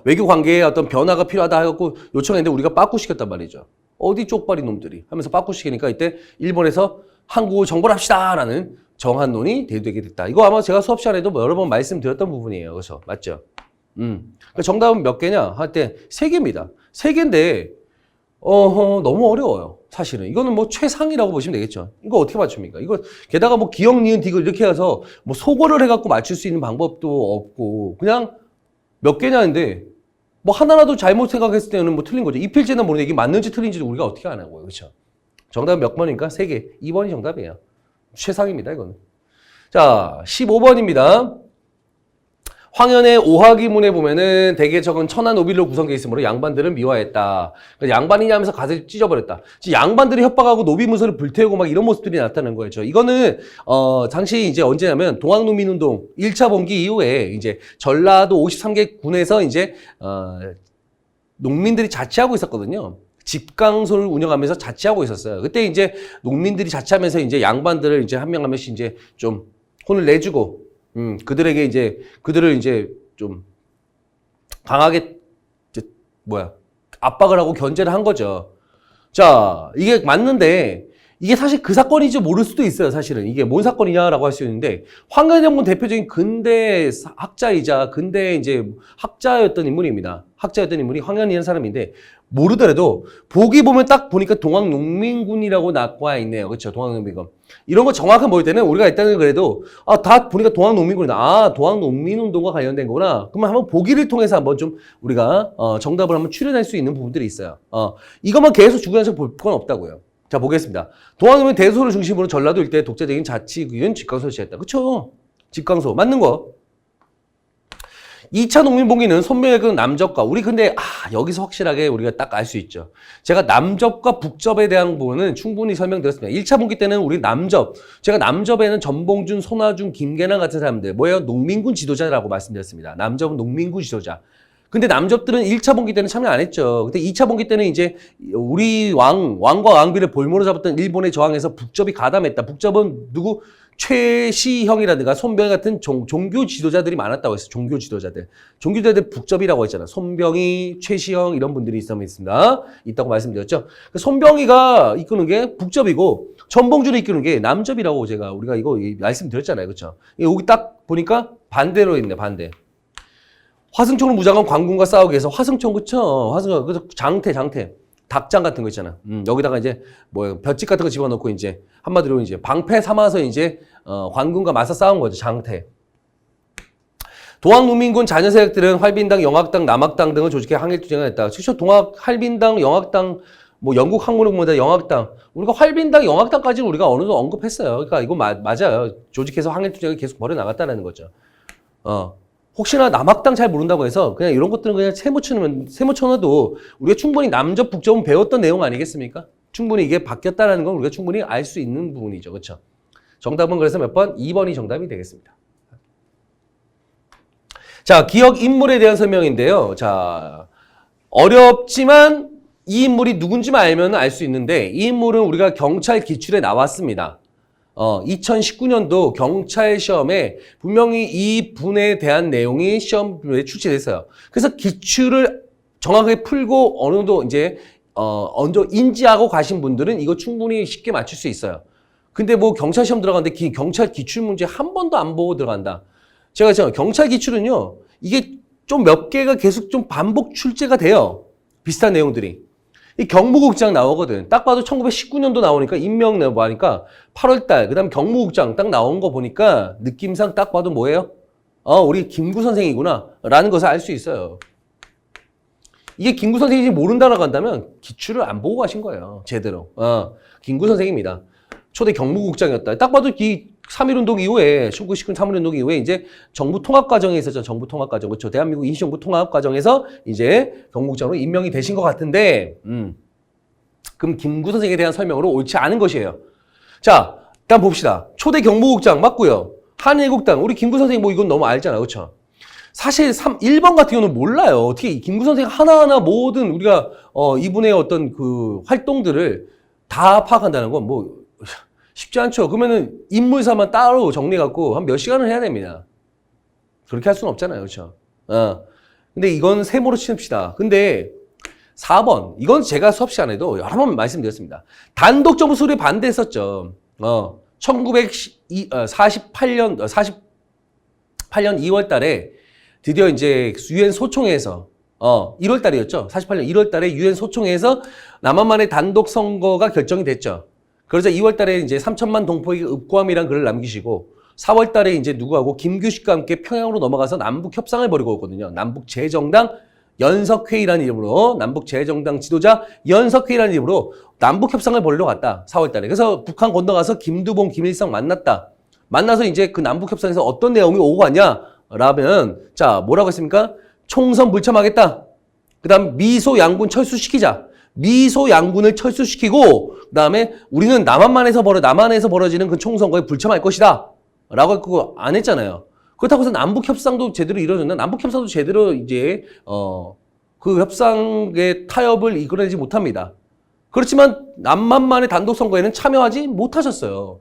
외교 관계에 어떤 변화가 필요하다 해갖고 요청했는데 우리가 빠꾸시켰단 말이죠. 어디 쪽발이 놈들이 하면서 빠꾸시키니까 이때 일본에서 한국을 정벌합시다라는 정한론이 대두되게 됐다. 이거 아마 제가 수업 시간에도 여러 번 말씀드렸던 부분이에요. 그래서 맞죠? 그러니까 정답은 몇 개냐 할 때 3개입니다. 3개인데 너무 어려워요. 사실은 이거는 뭐 최상이라고 보시면 되겠죠. 이거 어떻게 맞춥니까? 이거 게다가 뭐 기역, 니은, 디귿 이렇게 해서 뭐 소거를 해갖고 맞출 수 있는 방법도 없고 그냥 몇 개냐는데 뭐 하나라도 잘못 생각했을 때는 뭐 틀린 거죠. 이필제는 모르는데 이게 맞는지 틀린지를 우리가 어떻게 아냐고요. 그렇죠? 정답은 몇 번입니까? 3개. 2번이 정답이에요. 최상입니다, 이거는. 자, 15번입니다. 황현의 오하기문에 보면은 대개 적은 천한 오빌로 구성되어 있으므로 양반들은 미화했다. 그러니까 양반이냐 하면서 가슴을 찢어버렸다. 지금 양반들이 협박하고 노비 문서를 불태우고 막 이런 모습들이 나타나는 거예요. 이거는 당시 이제 언제냐면 동학농민운동 1차 봉기 이후에 이제 전라도 53개 군에서 이제 농민들이 자치하고 있었거든요. 집강소를 운영하면서 자치하고 있었어요. 그때 이제 농민들이 자치하면서 이제 양반들을 이제 한 명 한 명씩 이제 좀 혼을 내주고 그들에게 이제 그들을 이제 좀 강하게 이제 압박을 하고 견제를 한 거죠. 자, 이게 맞는데 이게 사실 그 사건인지 모를 수도 있어요. 사실은 이게 뭔 사건이냐라고 할 수 있는데 황현영은 대표적인 근대 학자이자 근대 이제 학자였던 인물입니다. 학자였던 인물이 황현이라는 사람인데 모르더라도 보기 보면 딱 보니까 동학농민군이라고 나와 있네요. 그렇죠? 동학농민군. 이런 거 정확한 모를 때는 우리가 일단은 그래도 다 보니까 동학농민군이다. 동학농민운동과 관련된 거구나. 그러면 한번 보기를 통해서 한번 좀 우리가 정답을 한번 추려낼 수 있는 부분들이 있어요. 이것만 계속 주관해서 볼 건 없다고요. 자, 보겠습니다. 동학농민 대소를 중심으로 전라도 일대 독자적인 자치구현 집강소를 시작했다. 그쵸? 집강소. 맞는 거. 2차 농민봉기는 손명액은 남접과 우리 근데 여기서 확실하게 우리가 딱 알 수 있죠. 제가 남접과 북접에 대한 부분은 충분히 설명드렸습니다. 1차 봉기 때는 우리 남접, 제가 남접에는 전봉준, 손아준, 김계남 같은 사람들 뭐예요? 농민군 지도자라고 말씀드렸습니다. 남접은 농민군 지도자. 근데 남접들은 1차 봉기 때는 참여 안 했죠. 근데 2차 봉기 때는 이제 우리 왕과 왕비를 볼모로 잡았던 일본의 저항에서 북접이 가담했다. 북접은 누구? 최시형이라든가 손병희 같은 종교 지도자들이 많았다고 했어요. 종교 지도자들. 종교 지도자들 북접이라고 했잖아요. 손병희, 최시형 이런 분들이 있다고 말씀드렸죠. 손병희가 이끄는 게 북접이고 전봉준이 이끄는 게 남접이라고 우리가 이거 말씀드렸잖아요. 그렇죠? 여기 딱 보니까 반대로 있네. 반대. 화승총을 무장한 관군과 싸우기 위해서 화승총 그쵸? 화승총 그래서 장태 닭장 같은 거 있잖아. 여기다가 이제 볏짚 같은 거 집어넣고 이제 한마디로 이제 방패 삼아서 이제 관군과 맞서 싸운 거죠. 장태. 동학농민군 자녀 세력들은 활빈당, 영학당, 남학당 등을 조직해 항일투쟁을 했다. 실제 활빈당, 영학당, 영국 항문학보다 영학당. 우리가 활빈당, 영학당까지는 우리가 어느 정도 언급했어요. 그러니까 이거 맞아요. 조직해서 항일투쟁을 계속 벌여 나갔다는 거죠. 혹시나 남학당 잘 모른다고 해서 그냥 이런 것들은 그냥 세모 쳐놔도 우리가 충분히 남접, 북접은 배웠던 내용 아니겠습니까? 충분히 이게 바뀌었다는 건 우리가 충분히 알 수 있는 부분이죠. 그렇죠? 정답은 그래서 몇 번? 2번이 정답이 되겠습니다. 자, 기억 인물에 대한 설명인데요. 자, 어렵지만 이 인물이 누군지만 알면 알 수 있는데 이 인물은 우리가 경찰 기출에 나왔습니다. 2019년도 경찰 시험에 분명히 이 분에 대한 내용이 시험에 출제됐어요. 그래서 기출을 정확하게 풀고 어느 정도 이제 어느 정도 인지하고 가신 분들은 이거 충분히 쉽게 맞출 수 있어요. 근데 뭐 경찰 시험 들어가는데 경찰 기출 문제 한 번도 안 보고 들어간다. 제가 경찰 기출은요, 이게 좀 몇 개가 계속 좀 반복 출제가 돼요. 비슷한 내용들이. 이 경무국장 나오거든. 딱 봐도 1919년도 나오니까 임명 나오니까 8월달, 그 다음 경무국장 딱 나온 거 보니까 느낌상 딱 봐도 뭐예요? 우리 김구 선생이구나. 라는 것을 알 수 있어요. 이게 김구 선생인지 모른다라고 한다면 기출을 안 보고 가신 거예요. 제대로. 김구 선생입니다. 초대 경무국장이었다. 딱 봐도 이 3.1운동 이후에, 1919 3.1운동 이후에 이제 정부 통합 과정에 있었죠. 정부 통합 과정. 그렇죠. 대한민국 임시정부 통합 과정에서 이제 경무국장으로 임명이 되신 것 같은데, 그럼 김구 선생에 대한 설명으로 옳지 않은 것이에요. 자, 일단 봅시다. 초대 경무국장 맞고요. 한일국당. 우리 김구 선생님 뭐 이건 너무 알잖아. 그렇죠. 사실 1번 같은 경우는 몰라요. 어떻게 김구 선생 하나하나 모든 우리가 이분의 어떤 그 활동들을 다 파악한다는 건 뭐 쉽지 않죠. 그러면은 인물사만 따로 정리해갖고 한 몇 시간을 해야 됩니다. 그렇게 할 수는 없잖아요. 그렇죠. 근데 이건 세모로 치읍시다. 근데 4번. 이건 제가 수업 시간에도 여러 번 말씀드렸습니다. 단독 정부 수립에 반대했었죠. 1948년 2월 달에 드디어 이제 유엔 소총회에서 1월 달이었죠. 48년 1월 달에 유엔 소총회에서 남한만의 단독 선거가 결정이 됐죠. 그러자 2월 달에 이제 3천만 동포에게 읍고함이라는 글을 남기시고 4월 달에 이제 누구하고 김규식과 함께 평양으로 넘어가서 남북 협상을 벌이고 있거든요. 남북 재정당 연석회의라는 이름으로 남북 재정당 지도자 연석회의라는 이름으로 남북 협상을 벌이러 갔다. 4월 달에. 그래서 북한 건너가서 김두봉, 김일성 만났다. 만나서 이제 그 남북 협상에서 어떤 내용이 오고 갔냐? 라면 자, 뭐라고 했습니까? 총선 불참하겠다. 그다음 미소 양군 철수시키자. 미소 양군을 철수시키고 그다음에 우리는 남한에서 벌어지는 그 총선거에 불참할 것이다. 라고 했고 안 했잖아요. 그렇다고 해서 남북 협상도 제대로 이루어졌나? 남북 협상도 제대로 이제 그 협상의 타협을 이끌어내지 못합니다. 그렇지만 남한만의 단독 선거에는 참여하지 못하셨어요.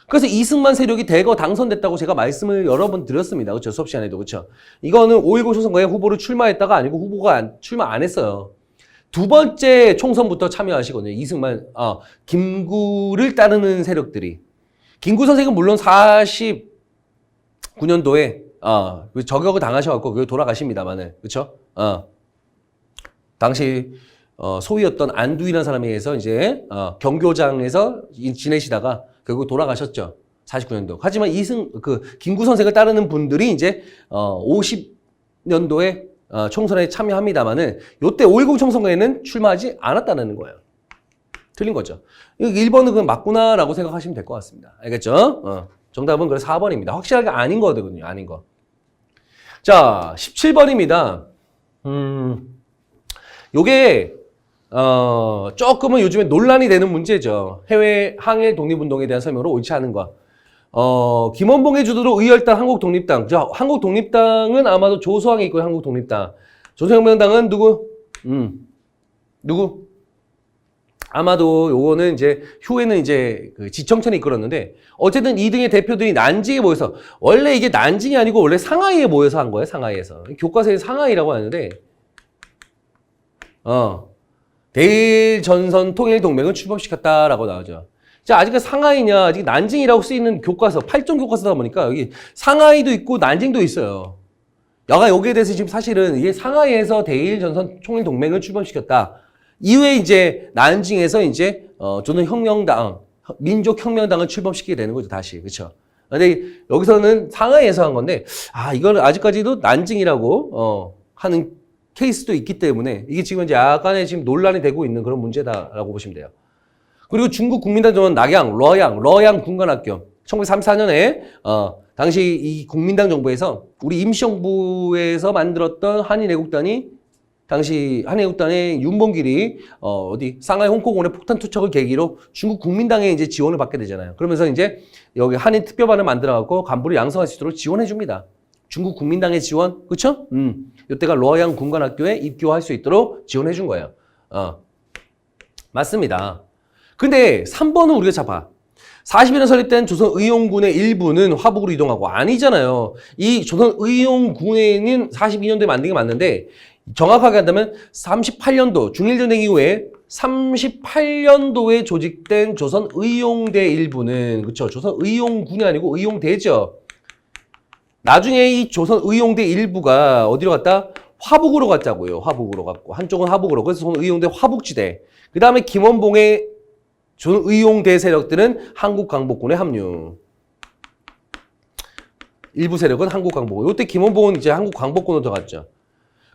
그래서 이승만 세력이 대거 당선됐다고 제가 말씀을 여러 번 드렸습니다. 그렇죠? 수업 시간에도. 그렇죠? 이거는 5.19 총선거에 후보를 출마했다가 아니고 후보가 출마 안 했어요. 두 번째 총선부터 참여하시거든요. 이승만, 김구를 따르는 세력들이. 김구 선생은 물론 49년도에, 저격을 당하셔갖고, 그 돌아가십니다만은. 그쵸? 당시, 소위 어떤 안두이라는 사람에 의해서 이제, 경교장에서 지내시다가 결국 돌아가셨죠. 49년도. 하지만 김구 선생을 따르는 분들이 이제, 50년도에 총선에 참여합니다만은 요때 5.10 총선거에는 출마하지 않았다는 거예요. 틀린 거죠. 1번은 그건 맞구나라고 생각하시면 될 것 같습니다. 알겠죠? 정답은 그래서 4번입니다. 확실하게 아닌 거거든요. 아닌 거. 자, 17번입니다. 요게 조금은 요즘에 논란이 되는 문제죠. 해외 항일 독립운동에 대한 설명으로 옳지 않은 거. 김원봉의 주도로 의열당 한국독립당. 자, 한국독립당은 아마도 조소왕이 있고요, 한국독립당. 조선혁명당은 누구? 누구? 아마도 요거는 이제, 후에는 이제 그 지청천이 이끌었는데, 어쨌든 2등의 대표들이 난징에 모여서, 원래 이게 난징이 아니고 원래 상하이에 모여서 한 거예요, 상하이에서. 교과서에 상하이라고 하는데, 대일전선 통일동맹을 출범시켰다라고 나오죠. 자, 아직 상하이냐, 아직 난징이라고 쓰이는 교과서, 8종 교과서다 보니까 여기 상하이도 있고 난징도 있어요. 여기에 대해서 지금 사실은 이게 상하이에서 대일전선 통일동맹을 출범시켰다. 이후에 이제 난징에서 이제, 조선혁명당, 민족혁명당을 출범시키게 되는 거죠, 다시. 그쵸? 근데 여기서는 상하이에서 한 건데, 이거는 아직까지도 난징이라고, 하는 케이스도 있기 때문에 이게 지금 이제 약간의 지금 논란이 되고 있는 그런 문제다라고 보시면 돼요. 그리고 중국 국민당 정원 낙양, 러양 군관학교 1934년에 당시 이 국민당 정부에서 우리 임시정부에서 만들었던 한인애국단이 당시 한인애국단의 윤봉길이 상하이 홍콩원의 폭탄 투척을 계기로 중국 국민당에 이제 지원을 받게 되잖아요. 그러면서 이제 여기 한인 특별반을 만들어갖고 간부를 양성할 수 있도록 지원해 줍니다. 중국 국민당의 지원, 그쵸? 이때가 러양 군관학교에 입교할 수 있도록 지원해 준 거예요. 맞습니다. 근데 3번은 우리가 잡아. 40년에 설립된 조선의용군의 일부는 화북으로 이동하고 아니잖아요. 이 조선의용군에는 42년도에 만든 게 맞는데 정확하게 한다면 38년도 중일전쟁 이후에 38년도에 조직된 조선의용대 일부는 그렇죠. 조선의용군이 아니고 의용대죠. 나중에 이 조선의용대 일부가 어디로 갔다? 화북으로 갔자고요. 화북으로 갔고 한쪽은 화북으로. 그래서 조선의용대 화북지대. 그 다음에 김원봉의 조선의용대 세력들은 한국광복군에 합류. 일부 세력은 한국광복군. 이때 김원봉은 이제 한국광복군으로 들어갔죠.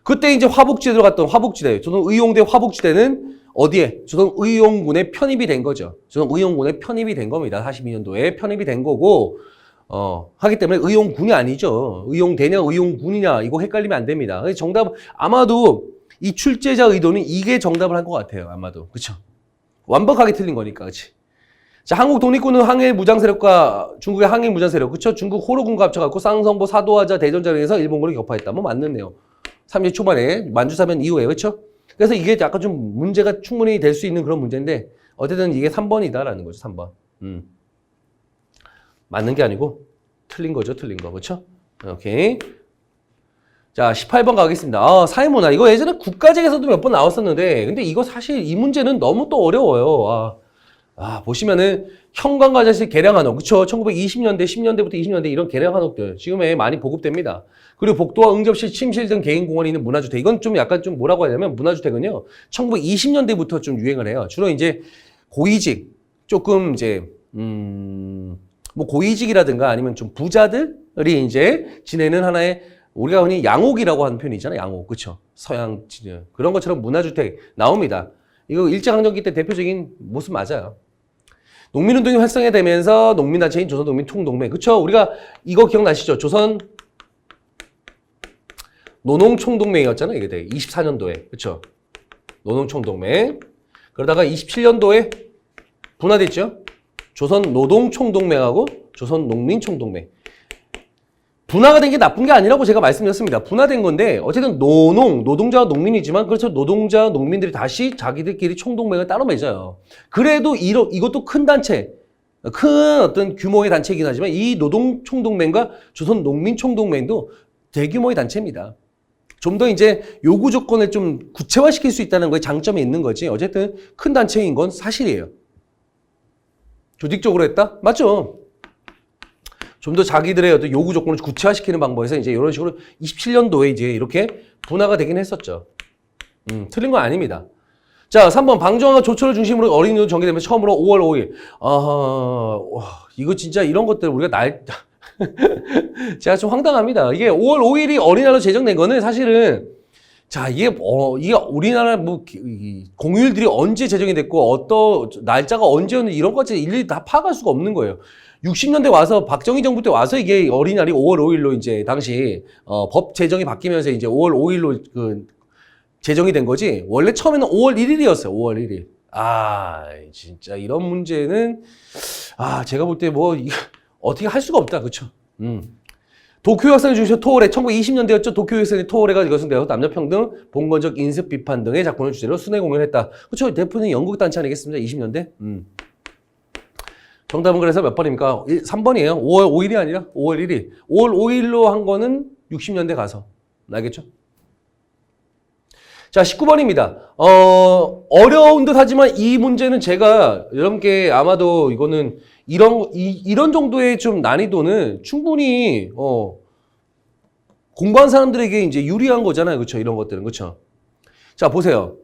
그때 이제 화북지대 들어갔던 화북지대, 조선의용대 화북지대는 어디에? 조선의용군에 편입이 된 거죠. 조선의용군에 편입이 된 겁니다. 42년도에 편입이 된 거고, 하기 때문에 의용군이 아니죠. 의용대냐, 의용군이냐, 이거 헷갈리면 안 됩니다. 정답, 아마도 이 출제자 의도는 이게 정답을 한 것 같아요. 아마도. 그쵸? 완벽하게 틀린 거니까, 그치? 자, 한국 독립군은 항일 무장 세력과 중국의 항일 무장 세력, 그쵸? 중국 호로군과 합쳐갖고 쌍성보 사도하자 대전장에서 일본군을 격파했다. 뭐 맞는데요. 30대 초반에 만주사변 이후에, 그쵸? 그래서 이게 약간 좀 문제가 충분히 될 수 있는 그런 문제인데, 어쨌든 이게 3번이다라는 거죠, 3번. 맞는 게 아니고, 틀린 거죠, 틀린 거. 그쵸? 오케이. 자, 18번 가겠습니다. 사회문화. 이거 예전에 국가직에서도 몇 번 나왔었는데, 근데 이거 사실 이 문제는 너무 또 어려워요. 보시면은 형광과자식 계량한옥. 그쵸? 1920년대, 10년대부터 20년대 이런 계량한옥들. 지금에 많이 보급됩니다. 그리고 복도와 응접실, 침실 등 개인공원이 있는 문화주택. 이건 좀 약간 좀 뭐라고 해야 되냐면 문화주택은요, 1920년대부터 좀 유행을 해요. 주로 이제 고위직, 조금 이제, 뭐 고위직이라든가 아니면 좀 부자들이 이제 지내는 하나의 우리가 흔히 양옥이라고 하는 표현이잖아요. 양옥. 그쵸? 서양, 그런 것처럼 문화주택 나옵니다. 이거 일제강점기 때 대표적인 모습 맞아요. 농민운동이 활성화되면서 농민단체인 조선농민총동맹. 그쵸? 우리가 이거 기억나시죠? 조선 노농총동맹이었잖아요. 이게 24년도에. 그쵸? 노농총동맹. 그러다가 27년도에 분화됐죠? 조선노동총동맹하고 조선농민총동맹. 분화가 된 게 나쁜 게 아니라고 제가 말씀드렸습니다. 분화된 건데 어쨌든 노동자와 농민이지만 그렇죠. 노동자와 농민들이 다시 자기들끼리 총동맹을 따로 맺어요. 그래도 이것도 큰 단체, 큰 어떤 규모의 단체이긴 하지만 이 노동총동맹과 조선농민총동맹도 대규모의 단체입니다. 좀 더 이제 요구 조건을 좀 구체화시킬 수 있다는 거에 장점이 있는 거지. 어쨌든 큰 단체인 건 사실이에요. 조직적으로 했다? 맞죠? 좀 더 자기들의 어떤 요구 조건을 구체화시키는 방법에서 이제 이런 식으로 27년도에 이제 이렇게 분화가 되긴 했었죠. 틀린 건 아닙니다. 자, 3번. 방정환과 조처를 중심으로 어린이도 전개되면 처음으로 5월 5일. 이거 진짜 이런 것들 우리가 제가 좀 황당합니다. 이게 5월 5일이 어린이날로 제정된 거는 사실은 자, 이게 우리나라 공휴일들이 언제 제정이 됐고, 어떤 날짜가 언제였는지 이런 것까지 일일이 다 파악할 수가 없는 거예요. 60년대 와서, 박정희 정부 때 와서 이게 어린이날이 5월 5일로 이제 당시, 법 제정이 바뀌면서 이제 5월 5일로 제정이 된 거지, 원래 처음에는 5월 1일이었어요. 5월 1일. 진짜 이런 문제는, 제가 볼 때 어떻게 할 수가 없다. 그쵸? 도쿄학생을 중심으로 토올해 1920년대였죠. 도쿄학생의 토올해가 이것은 되어서 남녀평등, 봉건적 인습 비판 등의 작품을 주제로 순회 공연을 했다. 그렇죠. 대표는 영국 단체 아니겠습니까? 20년대. 정답은 그래서 몇 번입니까? 3번이에요. 5월 5일이 아니라 5월 1일. 5월 5일로 한 거는 60년대 가서. 알겠죠? 자, 19번입니다. 어려운 듯 하지만 이 문제는 제가 여러분께 아마도 이거는 이런 정도의 좀 난이도는 충분히, 공부한 사람들에게 이제 유리한 거잖아요. 그쵸? 이런 것들은. 그쵸? 자, 보세요.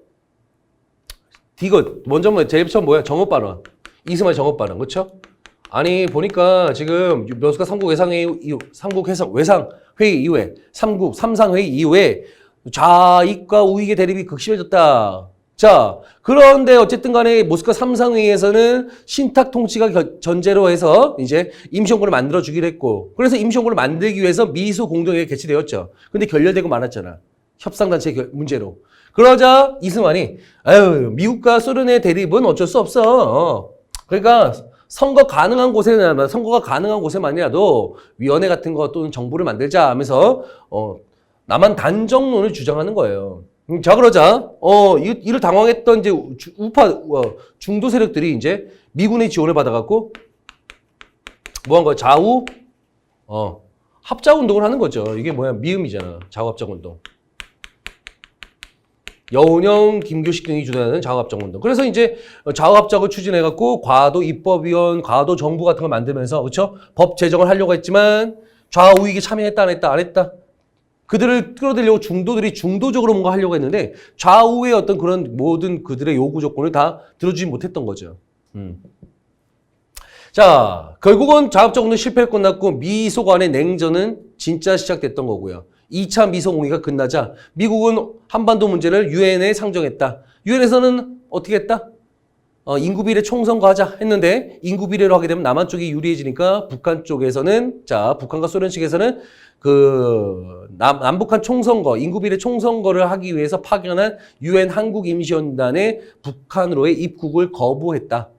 디귿. 먼저 제일 처음 뭐야? 정업 발언. 이승만의 정업 발언. 그쵸? 아니, 보니까 지금 묘수가 삼국회의 이후에, 삼상회의 이후에 좌익과 우익의 대립이 극심해졌다. 자, 그런데 어쨌든 간에 모스크바 삼상회의에서는 신탁 통치가 전제로 해서 이제 임시정부를 만들어주기로 했고, 그래서 임시정부를 만들기 위해서 미소 공동회의가 개최되었죠. 근데 결렬되고 말았잖아. 협상단체 문제로. 그러자 이승만이, 미국과 소련의 대립은 어쩔 수 없어. 그러니까 선거가 가능한 곳에만이라도 위원회 같은 거 또는 정부를 만들자 하면서, 남한 단정론을 주장하는 거예요. 자, 그러자, 이를 당황했던 이제 중도 세력들이 이제 미군의 지원을 받아갖고 뭐 한 거야? 좌우, 합작 운동을 하는 거죠. 이게 뭐야? 미음이잖아. 좌우 합작 운동. 여운형, 김규식 등이 주도하는 좌우합작 운동. 그래서 이제 좌우합작을 추진해갖고 과도 입법위원, 과도 정부 같은 걸 만들면서 그렇죠? 법 제정을 하려고 했지만 좌우익이 참여했다 안 했다 안 했다. 그들을 끌어들이려고 중도들이 중도적으로 뭔가 하려고 했는데 좌우의 어떤 그런 모든 그들의 요구 조건을 다 들어주지 못했던 거죠. 자, 결국은 좌우합작 운동 실패를 끝났고 미소 간의 냉전은 진짜 시작됐던 거고요. 2차 미소공의가 끝나자 미국은 한반도 문제를 유엔에 상정했다. 유엔에서는 어떻게 했다? 인구 비례 총선거하자 했는데 인구 비례로 하게 되면 남한 쪽이 유리해지니까 북한 쪽에서는 자 북한과 소련 측에서는 그 남북한 총선거 인구 비례 총선거를 하기 위해서 파견한 유엔 한국임시연단의 북한으로의 입국을 거부했다.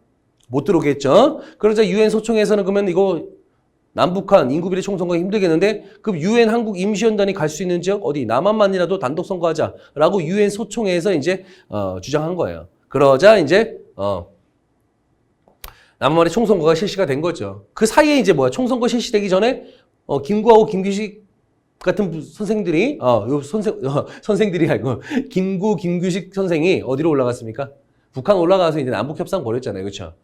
못 들어오게 했죠. 그러자 유엔 소총에서는 그러면 이거 남북한 인구비례 총선거 힘들겠는데 그럼 유엔 한국 임시연단이 갈 수 있는 지역 어디 남한만이라도 단독 선거하자라고 유엔 소총회에서 이제 주장한 거예요. 그러자 이제 남한만의 총선거가 실시가 된 거죠. 그 사이에 이제 뭐야 총선거 실시되기 전에 김구하고 김규식 같은 선생들이 요 선생들이 아니고 김구 김규식 선생이 어디로 올라갔습니까? 북한 올라가서 이제 남북 협상 벌였잖아요. 그렇죠?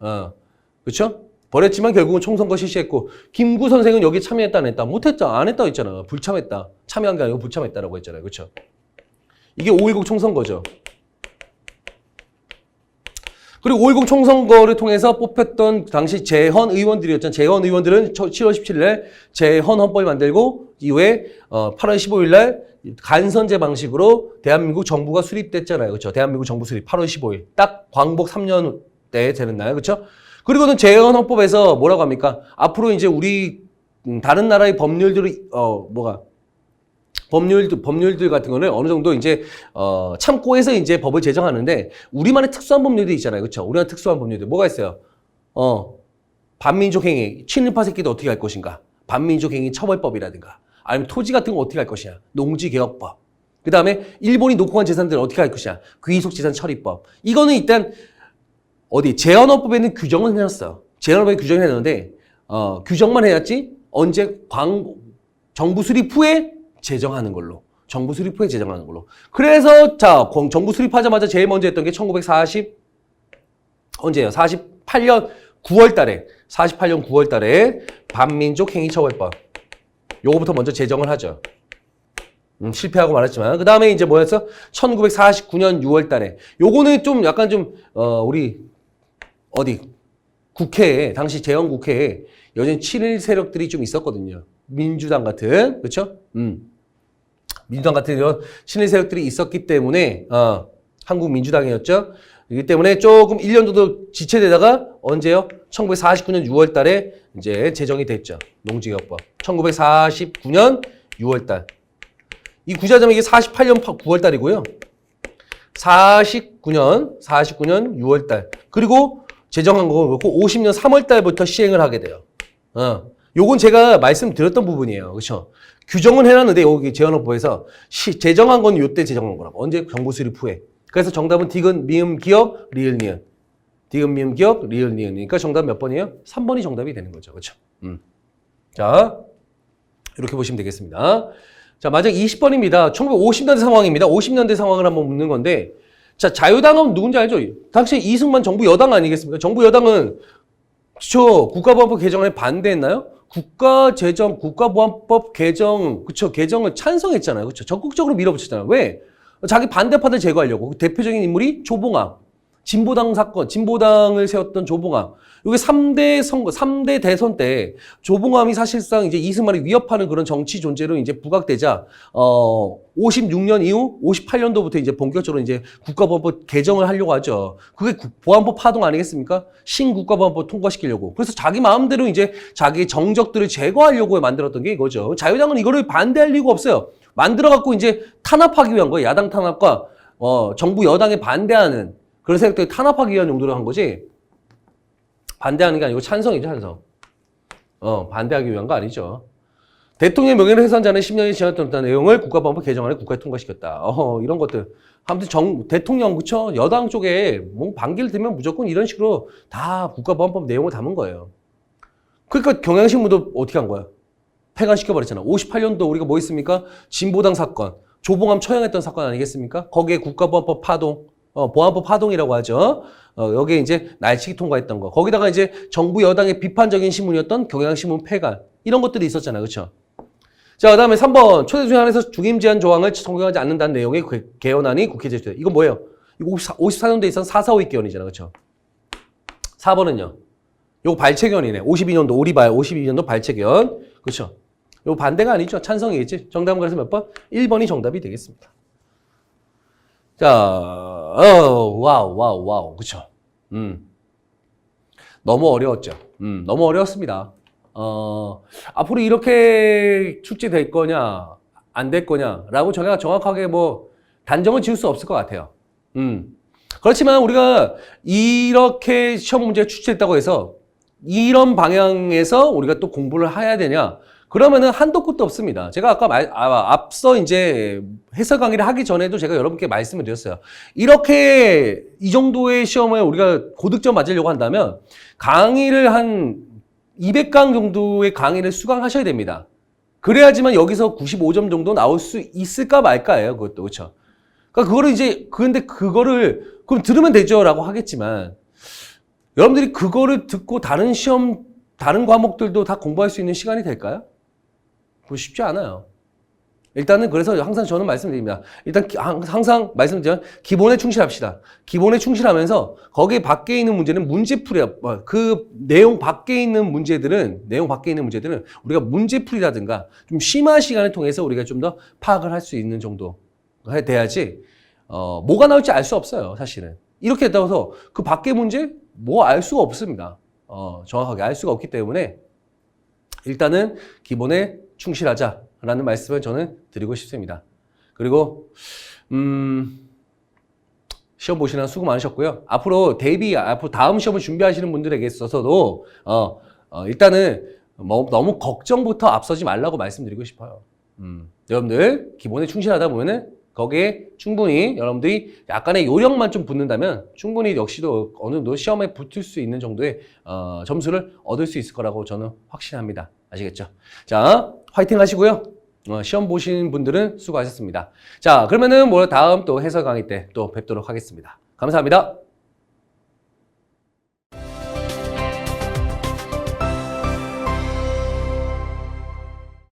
그렇죠? 버렸지만 결국은 총선거 실시했고 김구 선생은 여기 참여했다 안 했다? 못했다 안 했다고 했잖아. 불참했다. 참여한 게 아니고 불참했다라고 했잖아요. 그렇죠? 이게 5.16 총선거죠. 그리고 5.16 총선거를 통해서 뽑혔던 당시 재헌 의원들이었잖아요. 재헌 의원들은 7월 17일 날 재헌 헌법을 만들고 이후에 8월 15일 날 간선제 방식으로 대한민국 정부가 수립됐잖아요. 그렇죠? 대한민국 정부 수립 8월 15일. 딱 광복 3년 때 되는 날. 그렇죠? 그리고는 재헌 헌법에서 뭐라고 합니까? 앞으로 이제 우리 다른 나라의 법률들이 법률들 같은 거는 어느 정도 이제 참고해서 이제 법을 제정하는데 우리만의 특수한 법률들이 있잖아요. 그렇죠? 우리만의 특수한 법률들 뭐가 있어요? 반민족 행위, 친일파 새끼도 어떻게 할 것인가? 반민족 행위 처벌법이라든가 아니면 토지 같은 거 어떻게 할 것이냐? 농지개혁법. 그다음에 일본이 놓고 간 재산들을 어떻게 할 것이냐? 귀속재산 처리법. 이거는 일단 재헌헌법에는 규정은 해놨어요. 재헌헌법에 규정을 해놨는데 규정만 해놨지 언제 정부 수립 후에 제정하는 걸로. 정부 수립 후에 제정하는 걸로. 그래서 자 정부 수립하자마자 제일 먼저 했던 게 48년 9월 달에 48년 9월 달에 반민족 행위처벌법. 요거부터 먼저 제정을 하죠. 실패하고 말았지만 그 다음에 이제 뭐였어? 1949년 6월 달에 요거는 좀 약간 좀 우리 국회에 당시 재헌 국회에 여전히 친일 세력들이 좀 있었거든요. 민주당 같은 그렇죠? 민주당 같은 이런 친일 세력들이 있었기 때문에 한국 민주당이었죠. 그렇기 때문에 조금 1년 정도 지체되다가 언제요? 1949년 6월 달에 이제 제정이 됐죠. 농지개혁법. 1949년 6월 달. 이 구자점이 이게 48년 9월 달이고요. 49년 6월 달. 그리고 제정한 거고 그렇고 50년 3월 달부터 시행을 하게 돼요. 요건 제가 말씀드렸던 부분이에요. 그렇죠? 규정은 해놨는데 여기 재헌헌법에서 제정한 건 요때 제정한 거라고. 언제? 정부 수립 후에. 그래서 정답은 디귿, 미음, 기역, 리을, 니은. 디귿, 미음, 기역, 리을, 니은이니까 정답 몇 번이에요? 3번이 정답이 되는 거죠. 그렇죠? 자, 이렇게 보시면 되겠습니다. 자, 마지막 20번입니다. 1950년대 상황입니다. 50년대 상황을 한번 묻는 건데 자, 자유당은 누군지 알죠? 당시 이승만 정부 여당 아니겠습니까? 정부 여당은 국가보안법 개정에 반대했나요? 국가보안법 개정, 그쵸, 개정을 찬성했잖아요. 그쵸, 적극적으로 밀어붙였잖아요. 왜? 자기 반대파들 제거하려고. 대표적인 인물이 조봉암. 진보당 사건, 진보당을 세웠던 조봉암. 이게 3대 대선 때 조봉암이 사실상 이제 이승만을 위협하는 그런 정치 존재로 이제 부각되자, 56년 이후 58년도부터 이제 본격적으로 이제 국가보안법 개정을 하려고 하죠. 그게 보안법 파동 아니겠습니까? 신국가보안법 통과시키려고. 그래서 자기 마음대로 이제 자기 정적들을 제거하려고 만들었던 게 이거죠. 자유당은 이거를 반대할 이유가 없어요. 만들어갖고 이제 탄압하기 위한 거예요. 야당 탄압과, 정부 여당에 반대하는 그런 세력들이 탄압하기 위한 용도로 한 거지. 반대하는 게 아니고 찬성이죠, 찬성. 반대하기 위한 거 아니죠. 대통령 명예를 훼손한 자는 10년이 지났던 내용을 국가보안법 개정안에 국가에 통과시켰다. 이런 것들. 아무튼 대통령, 그쵸? 여당 쪽에 뭐 반기를 들면 무조건 이런 식으로 다 국가보안법 내용을 담은 거예요. 그러니까 경향신문도 어떻게 한 거야? 폐간시켜버렸잖아. 58년도 우리가 뭐 있습니까? 진보당 사건, 조봉암 처형했던 사건 아니겠습니까? 거기에 국가보안법 파동, 보안법 파동이라고 하죠. 여기에 이제 날치기 통과했던 거. 거기다가 이제 정부 여당의 비판적인 신문이었던 경향신문 폐간. 이런 것들이 있었잖아. 그렇죠? 자, 그 다음에 3번. 초대 조항에서 중임 제한 조항을 적용하지 않는다는 내용의 개헌안이 국회에 제출돼. 이건 뭐예요? 이거 54년도에 있었던 4.4.5 개헌이잖아. 그렇죠? 4번은요. 요거 발췌견이네. 52년도 오리발 52년도 발췌견. 그렇죠? 요 반대가 아니죠. 찬성이겠지. 정답은 그래서 몇 번? 1번이 정답이 되겠습니다. 자, 와우. 그렇죠? 너무 어려웠죠. 너무 어려웠습니다. 앞으로 이렇게 출제될 거냐, 안 될 거냐라고 제가 정확하게 뭐 단정을 지을 수 없을 것 같아요. 그렇지만 우리가 이렇게 시험 문제가 출제됐다고 해서 이런 방향에서 우리가 또 공부를 해야 되냐? 그러면은 한도 끝도 없습니다. 제가 아까 앞서 이제 해설 강의를 하기 전에도 제가 여러분께 말씀을 드렸어요. 이렇게 이 정도의 시험을 우리가 고득점 맞으려고 한다면 강의를 한 200강 정도의 강의를 수강하셔야 됩니다. 그래야지만 여기서 95점 정도 나올 수 있을까 말까예요. 그것도 그렇죠. 그러니까 그거를 그럼 들으면 되죠라고 하겠지만 여러분들이 그거를 듣고 다른 시험 다른 과목들도 다 공부할 수 있는 시간이 될까요? 그거 쉽지 않아요. 일단은 그래서 항상 저는 말씀드립니다. 일단 항상 말씀드리면 기본에 충실합시다. 기본에 충실하면서 거기 밖에 있는 문제는 문제풀이야. 그 내용 밖에 있는 문제들은 우리가 문제풀이라든가 좀 심한 시간을 통해서 우리가 좀 더 파악을 할 수 있는 정도 돼야지 뭐가 나올지 알 수 없어요. 사실은. 이렇게 따라서 그 밖에 문제 뭐 알 수가 없습니다. 정확하게 알 수가 없기 때문에 일단은 기본에 충실하자라는 말씀을 저는 드리고 싶습니다. 그리고 시험 보시느라 수고 많으셨고요. 앞으로 다음 시험을 준비하시는 분들에게 있어서도 일단은 너무 걱정부터 앞서지 말라고 말씀드리고 싶어요. 여러분들 기본에 충실하다 보면은 거기에 충분히 여러분들이 약간의 요령만 좀 붙는다면 충분히 역시도 어느 정도 시험에 붙을 수 있는 정도의 점수를 얻을 수 있을 거라고 저는 확신합니다. 아시겠죠? 자, 화이팅 하시고요. 시험 보신 분들은 수고하셨습니다. 자, 그러면은 다음 또 해설 강의 때 또 뵙도록 하겠습니다. 감사합니다.